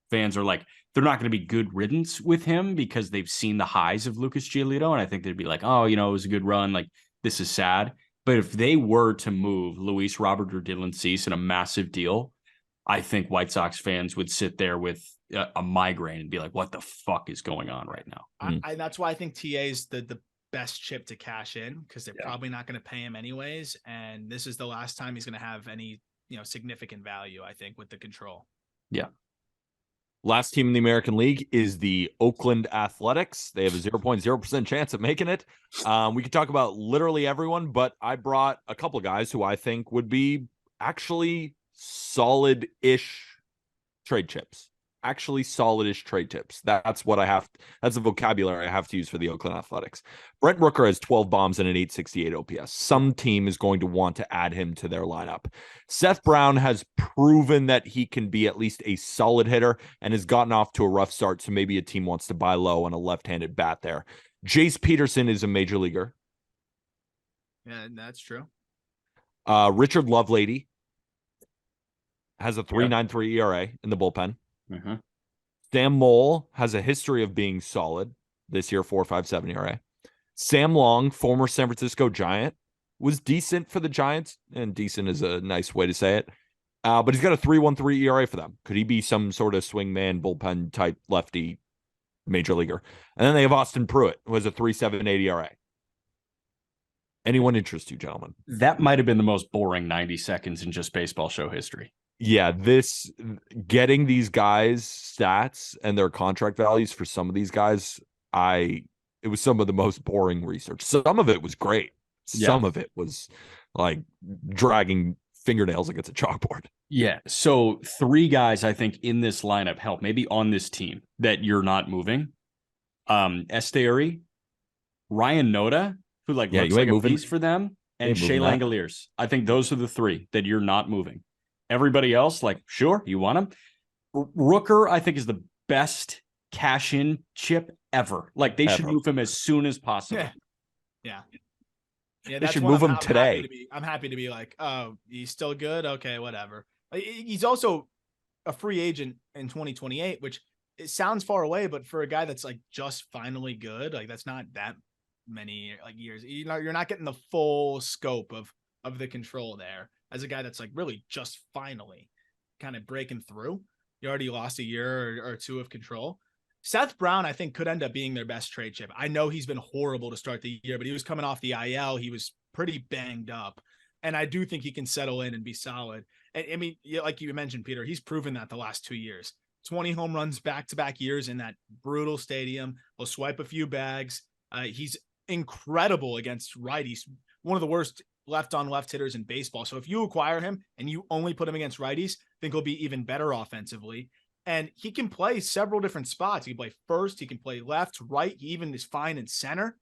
fans are like, they're not going to be good riddance with him because they've seen the highs of Lucas Giolito, and I think they'd be like, oh, it was a good run. Like, this is sad. But if they were to move Luis Robert or Dylan Cease in a massive deal, I think White Sox fans would sit there with a migraine and be like, what the fuck is going on right now? That's why I think TA is the best chip to cash in, because they're probably not going to pay him anyways. And this is the last time he's going to have any, significant value, I think, with the control. Yeah. Last team in the American League is the Oakland Athletics. They have a 0.0% chance of making it. We could talk about literally everyone, but I brought a couple of guys who I think would be actually solid-ish trade chips. Actually solid-ish trade tips. That's what I have. That's the vocabulary I have to use for the Oakland Athletics. Brent Rooker has 12 bombs and an 868 OPS. Some team is going to want to add him to their lineup. Seth Brown has proven that he can be at least a solid hitter and has gotten off to a rough start, so maybe a team wants to buy low on a left-handed bat there. Jace Peterson is a major leaguer. Yeah, that's true. Richard Lovelady has a 3.93 ERA in the bullpen. Sam Mole has a history of being solid this year, 4.57 ERA. Sam Long, former San Francisco Giant, was decent for the Giants, and decent is a nice way to say it. But he's got a 3.13 ERA for them. Could he be some sort of swingman, bullpen type lefty major leaguer? And then they have Austin Pruitt, who has a 3.78 ERA. Anyone interest you, gentlemen? That might have been the most boring 90 seconds in just baseball show history. Yeah, this getting these guys stats and their contract values for some of these guys, it was some of the most boring research. Some of it was great. Some of it was like dragging fingernails against a chalkboard. Yeah. So 3 guys I think in this lineup help, maybe on this team that you're not moving. Esteri, Ryan Noda, who looks like a piece for them, and Shea Langoliers. I think those are the 3 that you're not moving. Everybody else, sure, you want him. Rooker, I think, is the best cash-in chip ever. They should move him as soon as possible. Yeah. Yeah, they should move him today. I'm happy to be like, oh, he's still good? Okay, whatever. He's also a free agent in 2028, which it sounds far away, but for a guy that's just finally good, that's not that many years. You're not getting the full scope of the control there. As a guy that's really just finally kind of breaking through, you already lost a year or 2 of control. Seth Brown, I think, could end up being their best trade chip. I know he's been horrible to start the year, but he was coming off the IL. He was pretty banged up. And I do think he can settle in and be solid. And I mean, like you mentioned, Peter, he's proven that the last 2 years. 20 home runs back-to-back years in that brutal stadium. He'll swipe a few bags. He's incredible against righties. One of the worst left-on-left hitters in baseball. So if you acquire him and you only put him against righties, I think he'll be even better offensively. And he can play several different spots. He can play first. He can play left, right. He even is fine in center.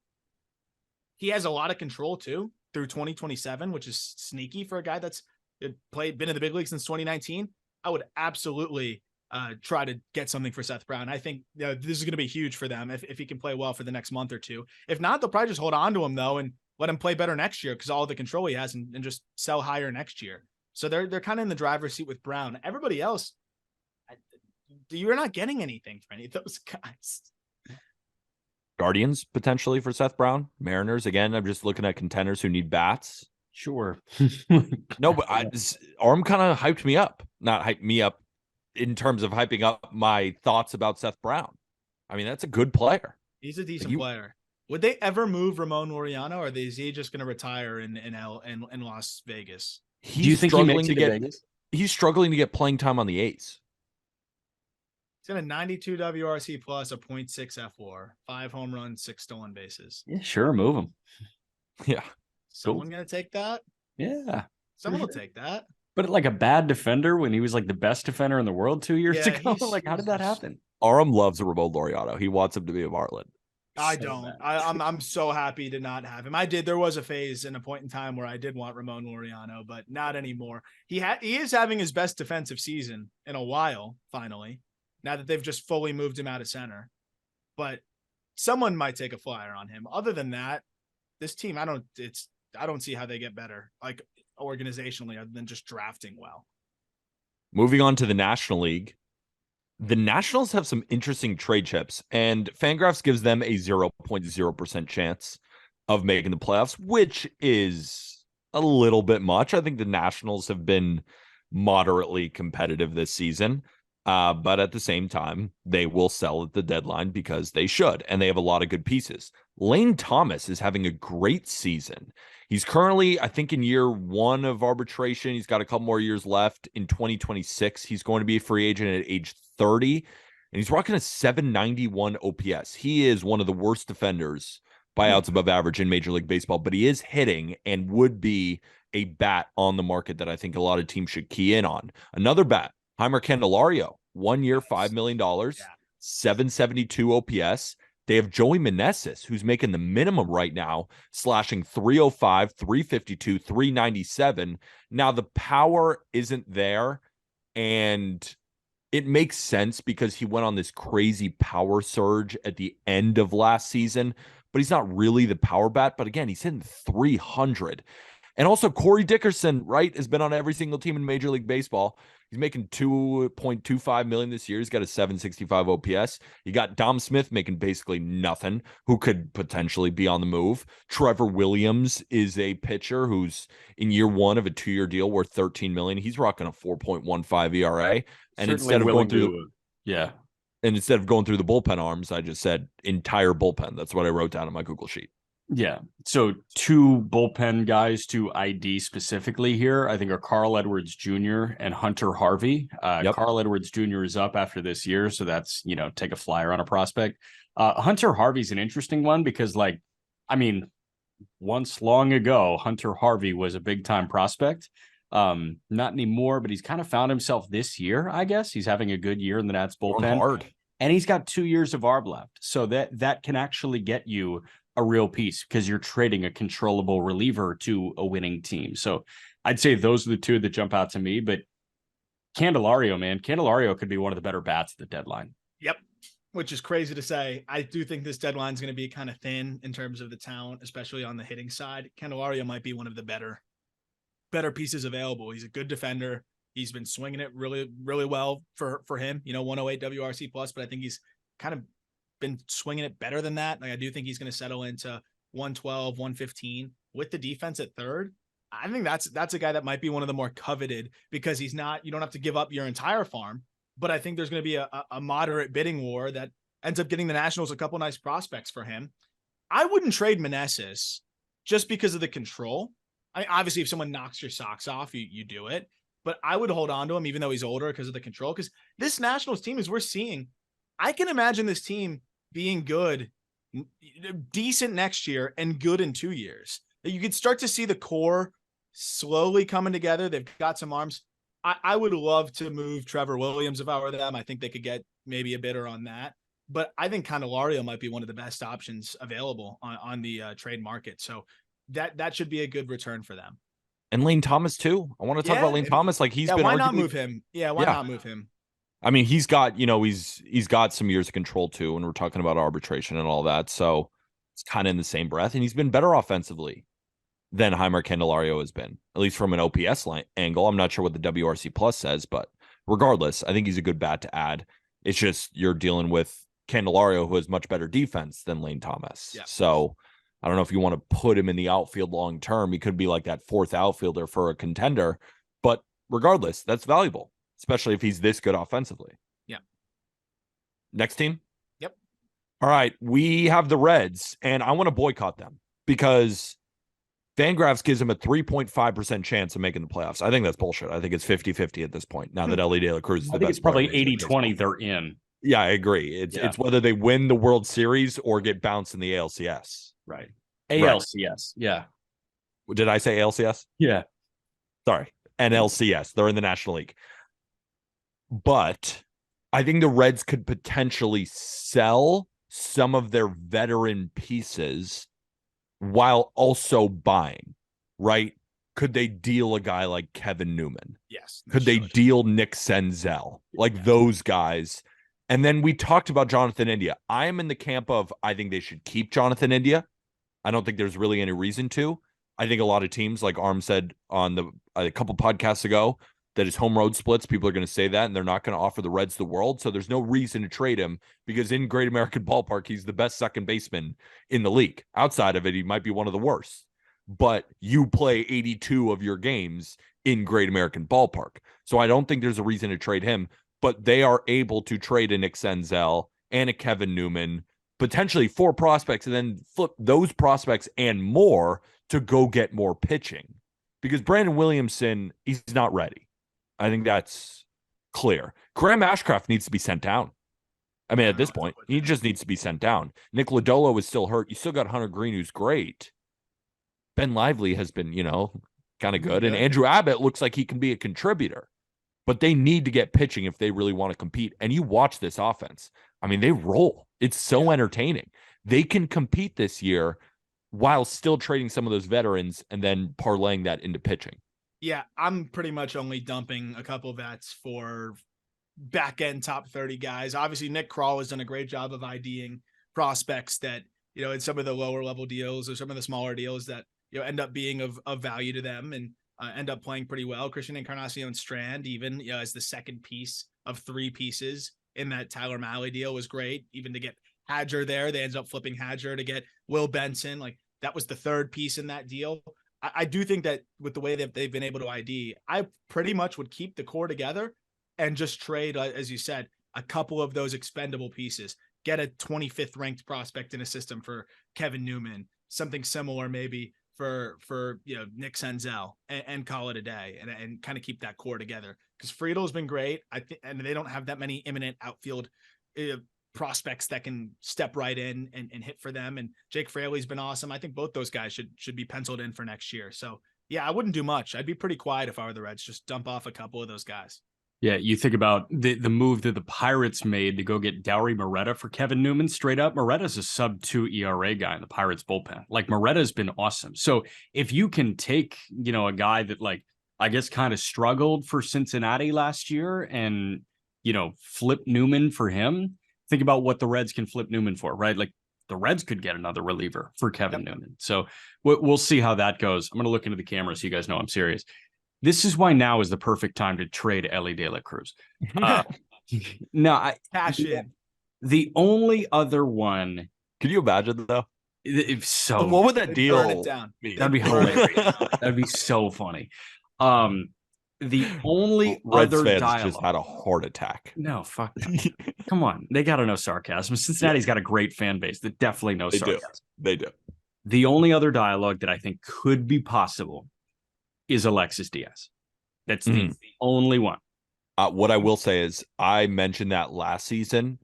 He has a lot of control, too, through 2027, which is sneaky for a guy that's been in the big league since 2019. I would absolutely try to get something for Seth Brown. I think this is going to be huge for them if he can play well for the next month or 2. If not, they'll probably just hold on to him, though, and let him play better next year because all the control he has and just sell higher next year. So they're kind of in the driver's seat with Brown. Everybody else, you're not getting anything for any of those guys. Guardians potentially for Seth Brown. Mariners, again, I'm just looking at contenders who need bats. Sure. No, but Arm kind of hyped me up. Not hyped me up in terms of hyping up my thoughts about Seth Brown. I mean, that's a good player. He's a decent player. Would they ever move Ramon Laureano, or is he just going to retire in Las Vegas? Do you think he makes it to Vegas? He's struggling to get playing time on the A's. He's got a 92 WRC plus, a .6 F4, 5 home runs, 6 stolen bases. Yeah, sure, move him. Yeah. Someone going to take that? Yeah. Someone will take that. But a bad defender when he was the best defender in the world 2 years ago? How did that happen? Aram loves Ramon Laureano. He wants him to be a Marlin. I don't. I'm so happy to not have him. I did. There was a phase and a point in time where I did want Ramon Laureano, but not anymore. He is having his best defensive season in a while, finally, now that they've just fully moved him out of center. But someone might take a flyer on him. Other than that, this team, I don't see how they get better, organizationally, other than just drafting well. Moving on to the National League. The Nationals have some interesting trade chips, and Fangraphs gives them a 0.0% chance of making the playoffs, which is a little bit much. I think the Nationals have been moderately competitive this season, but at the same time, they will sell at the deadline because they should, and they have a lot of good pieces. Lane Thomas is having a great season. He's currently, I think, in year 1 of arbitration. He's got a couple more years left. In 2026, he's going to be a free agent at age 30, and he's rocking a 791 OPS. He is one of the worst defenders by outs above average in Major League Baseball, but he is hitting and would be a bat on the market that I think a lot of teams should key in on. Another bat, Heimer Candelario, 1 year, $5 million, 772 OPS. They have Joey Meneses, who's making the minimum right now, slashing 305, 352, 397. Now, the power isn't there, and it makes sense because he went on this crazy power surge at the end of last season, but he's not really the power bat. But again, he's hitting 300. And also Corey Dickerson, right, has been on every single team in Major League Baseball. He's making $2.25 million this year. He's got a 765 OPS. You got Dom Smith making basically nothing, who could potentially be on the move. Trevor Williams is a pitcher who's in year 1 of a 2-year deal worth $13 million. He's rocking a 4.15 ERA. And instead of going through and instead of going through the bullpen arms, I just said entire bullpen. That's what I wrote down on my Google sheet. Yeah. So 2 bullpen guys to ID specifically here, I think, are Carl Edwards Jr. and Hunter Harvey. Yep. Carl Edwards Jr. is up after this year, so that's, take a flyer on a prospect. Hunter Harvey's an interesting one because, once long ago, Hunter Harvey was a big time prospect. Not anymore, but he's kind of found himself this year, I guess. He's having a good year in the Nats bullpen. Hard. And he's got 2 years of ARB left. So that can actually get you a real piece because you're trading a controllable reliever to a winning team. So I'd say those are the 2 that jump out to me. But Candelario could be one of the better bats at the deadline. Yep. Which is crazy to say. I do think this deadline is going to be kind of thin in terms of the talent, especially on the hitting side. Candelario might be one of the better pieces available. He's a good defender. He's been swinging it really, really well for him, 108 WRC plus, but I think he's kind of been swinging it better than that. Like, I do think he's going to settle into 112, 115 with the defense at third. I think that's a guy that might be one of the more coveted because you don't have to give up your entire farm, but I think there's going to be a moderate bidding war that ends up getting the Nationals a couple nice prospects for him. I wouldn't trade Meneses just because of the control. Obviously, if someone knocks your socks off, you do it. But I would hold on to him even though he's older because of the control. Because this Nationals team, as we're seeing, I can imagine this team being good, decent next year and good in 2 years. You could start to see the core slowly coming together. They've got some arms. I would love to move Trevor Williams if I were them. I think they could get maybe a bidder on that. But I think Candelario might be one of the best options available on the trade market. So that should be a good return for them. And Lane Thomas too. I want to talk about Lane Thomas. Like he's been. Why not move him? Yeah, why not move him? I mean, he's got he's got some years of control too, and we're talking about arbitration and all that. So it's kind of in the same breath, and he's been better offensively than Heimer Candelario has been, at least from an OPS angle. I'm not sure what the WRC plus says, but regardless, I think he's a good bat to add. It's just you're dealing with Candelario, who has much better defense than Lane Thomas. Yeah. So I don't know if you want to put him in the outfield long term. He could be like that 4th outfielder for a contender, but regardless, that's valuable, especially if he's this good offensively. Yeah. Next team. Yep. All right. We have the Reds, and I want to boycott them because Fangraphs gives them a 3.5% chance of making the playoffs. I think that's bullshit. I think it's 50-50 at this point. Now that Elly De La Cruz is the best. It's probably 80-20 they're in. Yeah, I agree. It's whether they win the World Series or get bounced in the ALCS. Right. ALCS. Right. Yeah. Did I say ALCS? Yeah. Sorry. NLCS. They're in the National League. But I think the Reds could potentially sell some of their veteran pieces while also buying, right? Could they deal a guy like Kevin Newman? Yes. Could they deal Nick Senzel? Like those guys. And then we talked about Jonathan India. I am in the camp of I think they should keep Jonathan India. I don't think there's really any reason to. I think a lot of teams, like Arm said on a couple podcasts ago, that his home road splits, people are going to say that, and they're not going to offer the Reds the world. So there's no reason to trade him because in Great American Ballpark, he's the best second baseman in the league. Outside of it, he might be one of the worst. But you play 82 of your games in Great American Ballpark. So I don't think there's a reason to trade him. But they are able to trade a Nick Senzel and a Kevin Newman, potentially 4 prospects, and then flip those prospects and more to go get more pitching. Because Brandon Williamson, he's not ready. I think that's clear. Graham Ashcraft needs to be sent down. I mean, at this point, he just needs to be sent down. Nick Lodolo is still hurt. You still got Hunter Green, who's great. Ben Lively has been, kind of good. And Andrew Abbott looks like he can be a contributor. But they need to get pitching if they really want to compete. And you watch this offense. I mean, they roll. It's so entertaining. They can compete this year while still trading some of those veterans and then parlaying that into pitching. Yeah, I'm pretty much only dumping a couple vets for back-end top 30 guys. Obviously, Nick Krall has done a great job of IDing prospects that, in some of the lower level deals or some of the smaller deals that, end up being of value to them and end up playing pretty well. Christian Encarnacion Strand, even as the second piece of 3 pieces in that Tyler Mahle deal was great. Even to get Hadger there, they ended up flipping Hadger to get Will Benson. Like that was the 3rd piece in that deal. I do think that with the way that they've been able to ID, I pretty much would keep the core together and just trade, as you said, a couple of those expendable pieces. Get a 25th ranked prospect in a system for Kevin Newman. something similar maybe for Nick Senzel and call it a day and kind of keep that core together, because Friedel's been great. I think, and they don't have that many imminent outfield prospects that can step right in and hit for them. And Jake Fraley's been awesome. I think both those guys should be penciled in for next year. So yeah, I wouldn't do much. I'd be pretty quiet if I were the Reds. Just dump off a couple of those guys. Yeah, you think about the move that the Pirates made to go get Dowry Moretta for Kevin Newman. Straight up, Moretta's a sub-2 ERA guy in the Pirates bullpen. Like, Moretta's been awesome. So if you can take, a guy that, like, I guess kind of struggled for Cincinnati last year and, flip Newman for him, think about what the Reds can flip Newman for, right? Like, the Reds could get another reliever for Kevin Newman. So we'll see how that goes. I'm going to look into the camera so you guys know I'm serious. This is why now is the perfect time to trade Elly De La Cruz. Cash in. The only other one. Could you imagine though? So what would that deal burn it down. be? That'd be hilarious. That'd be so funny. The only Reds other fans dialogue. just had a heart attack. No, fuck them. Come on. They got to know sarcasm. Cincinnati's got a great fan base that definitely knows sarcasm. They do. The only other dialogue that I think could be possible is Alexis Diaz. That's the only one. What I will say is I mentioned that last season,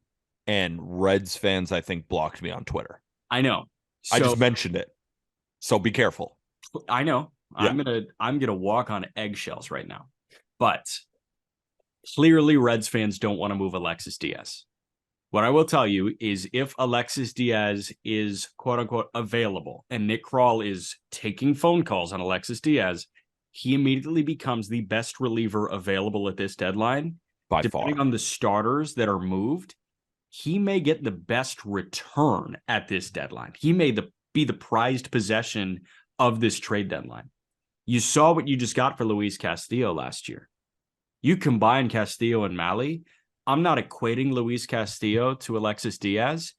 and Reds fans, I think, blocked me on Twitter. I know. I just mentioned it. So be careful. I know. Yeah. I'm gonna walk on eggshells right now. But clearly Reds fans don't want to move Alexis Diaz. What I will tell you is if Alexis Diaz is quote unquote available and Nick Krall is taking phone calls on Alexis Diaz, he immediately becomes the best reliever available at this deadline. By Depending far. on the starters that are moved, he may get the best return at this deadline. He may be the prized possession of this trade deadline. You saw what you just got for Luis Castillo last year. You combine Castillo and Malley. I'm not equating Luis Castillo to Alexis Diaz,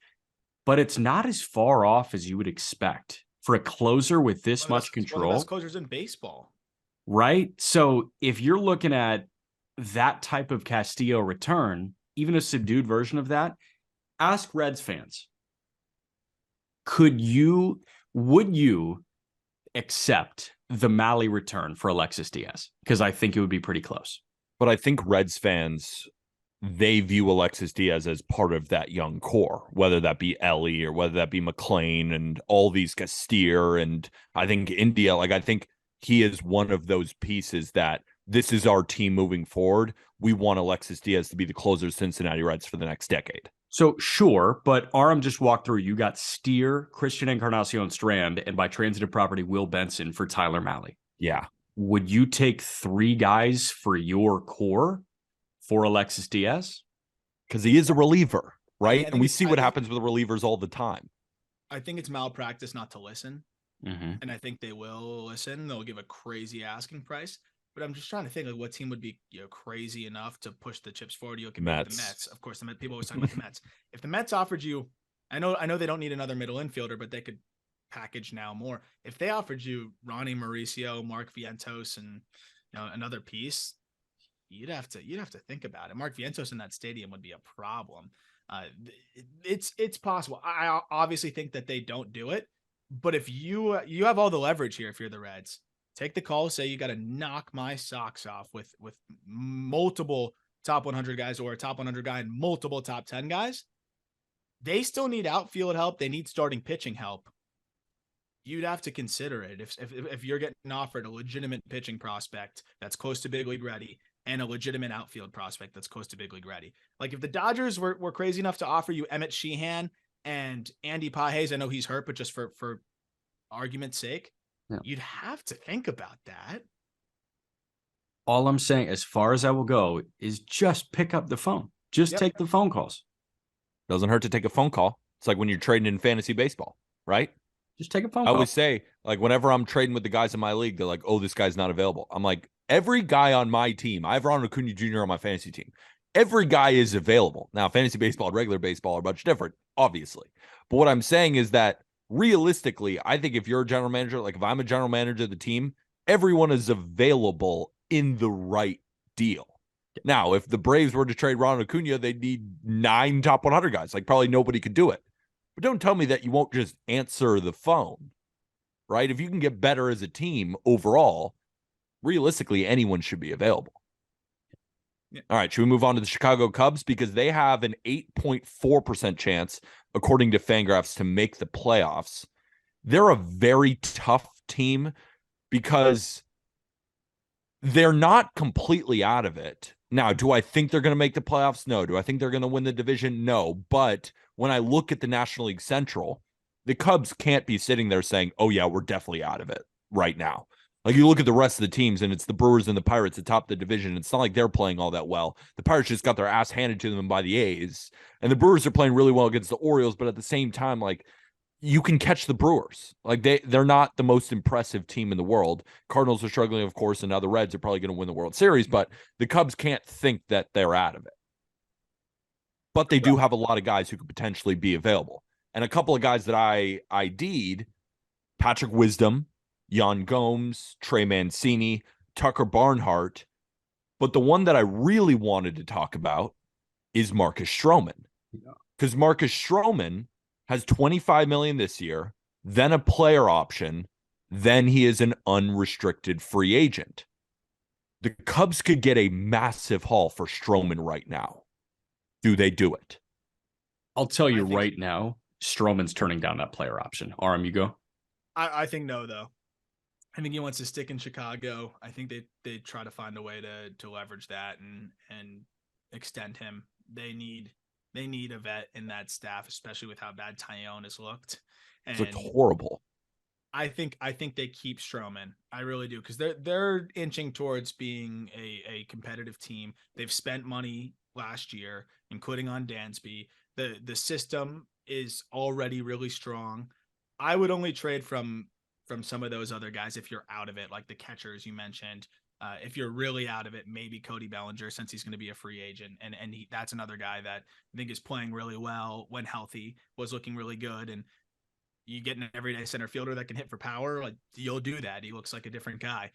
but it's not as far off as you would expect for a closer with this much control. One of the best closers in baseball. Right? So if you're looking at that type of Castillo return, even a subdued version of that, ask Reds fans, would you accept the Malley return for Alexis Diaz? Because I think it would be pretty close. But I think Reds fans, they view Alexis Diaz as part of that young core, whether that be Elly or whether that be McLean and all these Castillo. And I think India, I think he is one of those pieces that this is our team moving forward. We want Alexis Diaz to be the closer of Cincinnati Reds for the next decade. So sure, but Aram just walked through. You got Steer, Christian Encarnacion Strand, and by transitive property, Will Benson for Tyler Malley. Yeah. Would you take 3 guys for your core for Alexis Diaz? Because he is a reliever, right? Yeah, and we see what happens with relievers all the time. I think it's malpractice not to listen. Mm-hmm. And I think they will listen. They'll give a crazy asking price. But I'm just trying to think what team would be crazy enough to push the chips forward. You look at the Mets. Of course, people always talk about the Mets. If the Mets offered you, I know they don't need another middle infielder, but they could package now more. If they offered you Ronnie Mauricio, Mark Vientos, and another piece, you'd have to think about it. Mark Vientos in that stadium would be a problem. It's possible. I obviously think that they don't do it, but if you have all the leverage here, if you're the Reds, take the call, say you got to knock my socks off with multiple top 100 guys or a top 100 guy and multiple top 10 guys. They still need outfield help. They need starting pitching help. You'd have to consider it if you're getting offered a legitimate pitching prospect that's close to big league ready and a legitimate outfield prospect that's close to big league ready. Like if the Dodgers were crazy enough to offer you Emmett Sheehan and Andy Pages, I know he's hurt, but just for argument's sake, you'd have to think about that. All I'm saying, as far as I will go, is just pick up the phone. Just take the phone calls. Doesn't hurt to take a phone call. It's like when you're trading in fantasy baseball, right? Just take a phone I call. always say, whenever I'm trading with the guys in my league, they're like, oh, this guy's not available. I'm like, every guy on my team, I have Ronald Acuna Jr. on my fantasy team. Every guy is available. Now, fantasy baseball and regular baseball are much different, obviously. But what I'm saying is that realistically, I think if you're a general manager, if I'm a general manager of the team, everyone is available in the right deal. Now, if the Braves were to trade Ronald Acuna, they'd need 9 top 100 guys. Probably nobody could do it. But don't tell me that you won't just answer the phone. right? If you can get better as a team overall, realistically, anyone should be available. Yeah. All right, should we move on to the Chicago Cubs? Because they have an 8.4% chance, according to Fangraphs, to make the playoffs. They're a very tough team because they're not completely out of it. Now, do I think they're going to make the playoffs? No. Do I think they're going to win the division? No. But when I look at the National League Central, the Cubs can't be sitting there saying, oh, yeah, we're definitely out of it right now. Like, you look at the rest of the teams, and it's the Brewers and the Pirates atop the division. It's not like they're playing all that well. The Pirates just got their ass handed to them by the A's, and the Brewers are playing really well against the Orioles, but at the same time, like, you can catch the Brewers. Like, they're not the most impressive team in the world. Cardinals are struggling, of course, and now the Reds are probably going to win the World Series, but the Cubs can't think that they're out of it. But they do have a lot of guys who could potentially be available. And a couple of guys that I ID'd, Patrick Wisdom, Yan Gomes, Trey Mancini, Tucker Barnhart. But the one that I really wanted to talk about is Marcus Stroman. Because Marcus Stroman has $25 million this year, then a player option, then he is an unrestricted free agent. The Cubs could get a massive haul for Stroman right now. Do they do it? I'll tell you right now, Stroman's turning down that player option. Aram, you go. I think no, though. I think he wants to stick in Chicago. I think they try to find a way to leverage that and extend him. They need a vet in that staff, especially with how bad Tyone has looked. And It's horrible. I think they keep Stroman. I really do, because they're inching towards being a competitive team. They've spent money last year, including on Dansby. The system is already really strong. I would only trade from some of those other guys if you're out of it, like the catchers you mentioned. If you're really out of it, maybe Cody Bellinger, since he's going to be a free agent. And that's another guy that I think is playing really well when healthy, was looking really good. And you get an everyday center fielder that can hit for power, like, you'll do that. He looks like a different guy.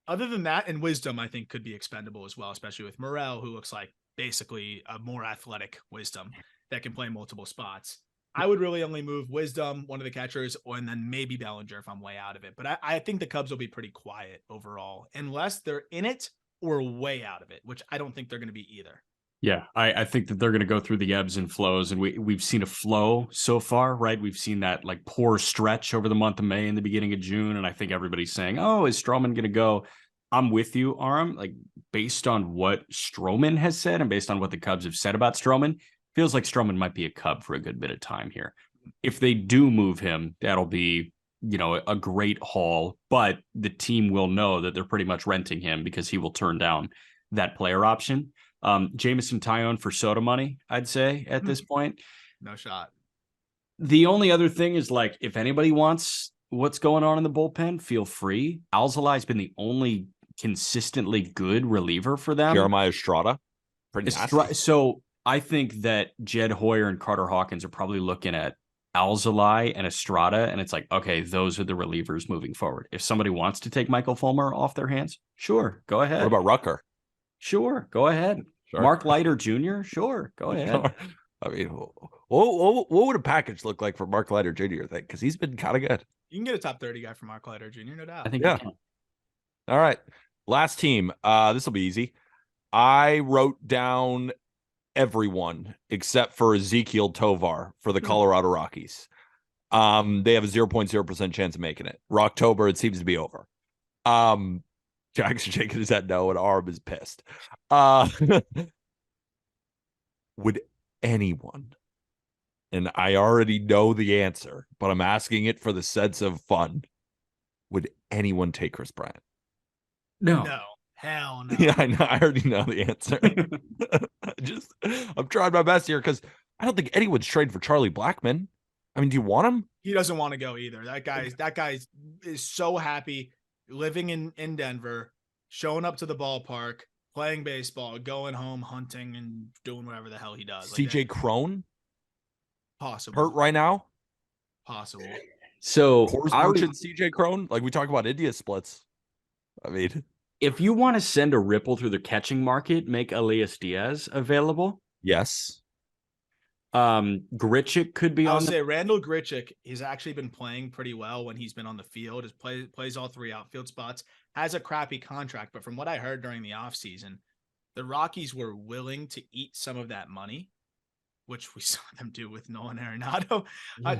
Other than that, and Wisdom, I think, could be expendable as well, especially with Morel, who looks like basically a more athletic Wisdom that can play multiple spots. I would really only move Wisdom, one of the catchers, and then maybe Bellinger if I'm way out of it. But I think the Cubs will be pretty quiet overall, unless they're in it or way out of it, which I don't think they're going to be either. Yeah, I think that they're going to go through the ebbs and flows, and we've seen a flow so far, right? We've seen that like poor stretch over the month of May and the beginning of June, and I think everybody's saying, "Oh, is Stroman going to go?" I'm with you, Aram. Like, based on what Stroman has said and based on what the Cubs have said about Stroman, feels like Stroman might be a Cub for a good bit of time here. If they do move him, that'll be, a great haul, but the team will know that they're pretty much renting him because he will turn down that player option. Jameson Tyone for soda money, I'd say at this point. No shot. The only other thing is, like, if anybody wants what's going on in the bullpen, feel free. Alzolai's been the only consistently good reliever for them. Jeremiah Estrada. Pretty nasty. So I think that Jed Hoyer and Carter Hawkins are probably looking at Alzolai and Estrada, and it's like, okay, those are the relievers moving forward. If somebody wants to take Michael Fulmer off their hands, sure, go ahead. What about Rucker? Sure, go ahead. Sure. Mark Leiter Jr., sure, go ahead. Sure. I mean, what would a package look like for Mark Leiter Jr., think? Because he's been kind of good. You can get a top 30 guy from Mark Leiter Jr., no doubt. I think Yeah. you can. All right. Last team. This will be easy. I wrote down everyone except for Ezekiel Tovar for the Colorado Rockies. They have a 0.0% chance of making it. Rocktober, it seems to be over. Jack's shaking his head no, and Arm is pissed. Would anyone, and I already know the answer, but I'm asking it for the sense of fun, would anyone take Chris Bryant? No. No. Hell no. Yeah, I know. I already know the answer. I'm trying my best here because I don't think anyone's trading for Charlie Blackmon. I mean, do you want him? He doesn't want to go either. That guy is so happy living in Denver, showing up to the ballpark, playing baseball, going home, hunting, and doing whatever the hell he does. CJ Crone? Possible. Hurt right now? Possible. So Merchant CJ Crone? Like, we talk about India splits. I mean, if you want to send a ripple through the catching market, make Elias Diaz available. yes. Grichuk could be I on would say Randall Grichuk, he's actually been playing pretty well when he's been on the field. Plays all three outfield spots, has a crappy contract, but from what I heard during the offseason, the Rockies were willing to eat some of that money, which we saw them do with Nolan Arenado.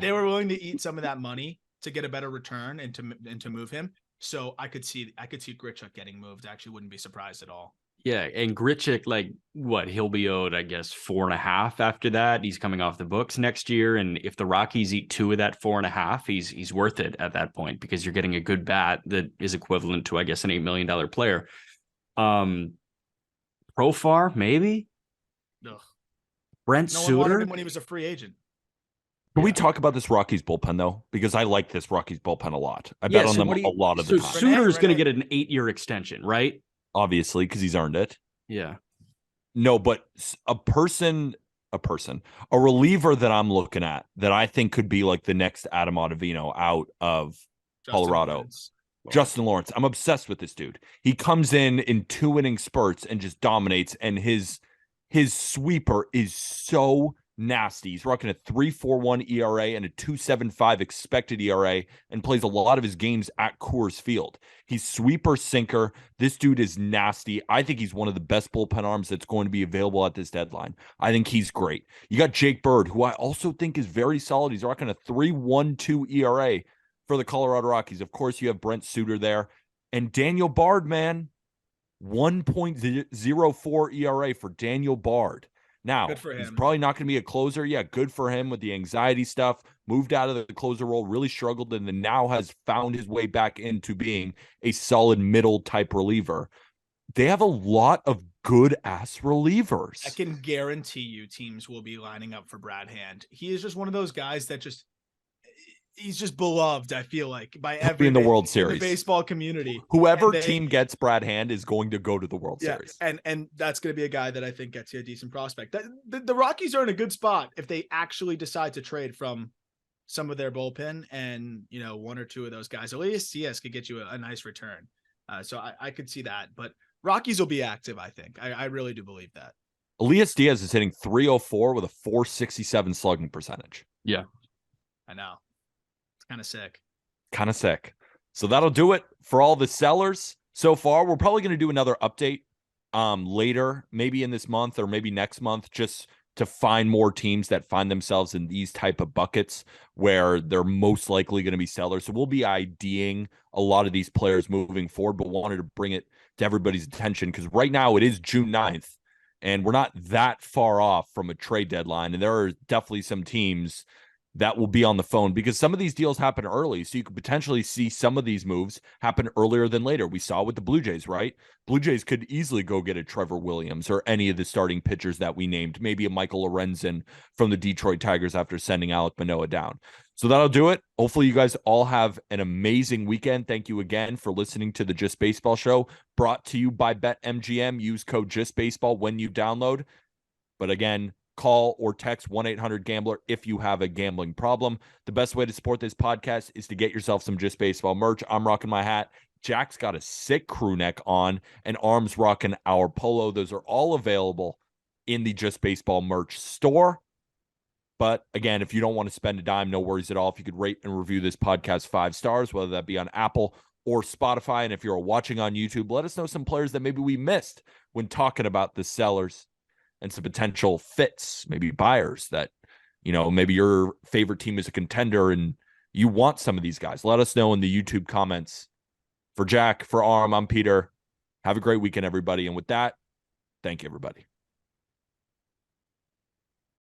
They were willing to eat some of that money to get a better return and to move him. So I could see Grichuk getting moved. I actually wouldn't be surprised at all. Yeah, and Grichuk, like what, he'll be owed, I guess, 4.5 after that. He's coming off the books next year, and if the Rockies eat 2 of that 4.5, he's worth it at that point because you're getting a good bat that is equivalent to, I guess, an $8 million player. Profar, maybe. Ugh. Brent No one wanted Suter him when he was a free agent. Can we talk about this Rockies bullpen though? Because I like this Rockies bullpen a lot. I bet on them a lot of the time. Suter's going to get an 8-year extension, right? Obviously, because he's earned it. Yeah. No, but a reliever that I'm looking at that I think could be like the next Adam Ottavino out of Colorado. Justin Lawrence. I'm obsessed with this dude. He comes in 2-inning spurts and just dominates, and his sweeper is so nasty. He's rocking a 3.41 ERA and a 2.75 expected ERA and plays a lot of his games at Coors Field. He's sweeper sinker. This dude is nasty. I think he's one of the best bullpen arms that's going to be available at this deadline. I think he's great. You got Jake Bird, who I also think is very solid. He's rocking a 3.12 ERA for the Colorado Rockies. Of course, you have Brent Suter there. And Daniel Bard, man, 1.04 ERA for Daniel Bard. Now, he's probably not going to be a closer. Yeah, good for him with the anxiety stuff. Moved out of the closer role, really struggled, and then now has found his way back into being a solid middle type reliever. They have a lot of good ass relievers. I can guarantee you teams will be lining up for Brad Hand. He is just one of those guys that he's just beloved, I feel like, by everybody in the World Series, in the baseball community. Whoever team gets Brad Hand is going to go to the World Series. And that's going to be a guy that I think gets you a decent prospect. The Rockies are in a good spot if they actually decide to trade from some of their bullpen, and one or two of those guys. Elias Diaz could get you a nice return. So I could see that, but Rockies will be active. I think I really do believe that. Elias Diaz is hitting 304 with a 467 slugging percentage. Yeah, I know. Kind of sick. So that'll do it for all the sellers so far. We're probably going to do another update later, maybe in this month or maybe next month, just to find more teams that find themselves in these type of buckets where they're most likely going to be sellers. So we'll be IDing a lot of these players moving forward, but wanted to bring it to everybody's attention because right now it is June 9th and we're not that far off from a trade deadline. And there are definitely some teams that will be on the phone because some of these deals happen early. So you could potentially see some of these moves happen earlier than later. We saw with the Blue Jays, right? Blue Jays could easily go get a Trevor Williams or any of the starting pitchers that we named, maybe a Michael Lorenzen from the Detroit Tigers after sending Alek Manoah down. So that'll do it. Hopefully you guys all have an amazing weekend. Thank you again for listening to the Just Baseball Show, brought to you by BetMGM. Use code JustBaseball when you download. But again, call or text 1-800-GAMBLER if you have a gambling problem. The best way to support this podcast is to get yourself some Just Baseball merch. I'm rocking my hat. Jack's got a sick crew neck on, and Arm's rocking our polo. Those are all available in the Just Baseball merch store. But again, if you don't want to spend a dime, no worries at all. If you could rate and review this podcast 5 stars, whether that be on Apple or Spotify. And if you're watching on YouTube, let us know some players that maybe we missed when talking about the sellers and some potential fits, maybe buyers that, maybe your favorite team is a contender and you want some of these guys. Let us know in the YouTube comments. For Jack, for Arm, I'm Peter. Have a great weekend, everybody. And with that, thank you, everybody.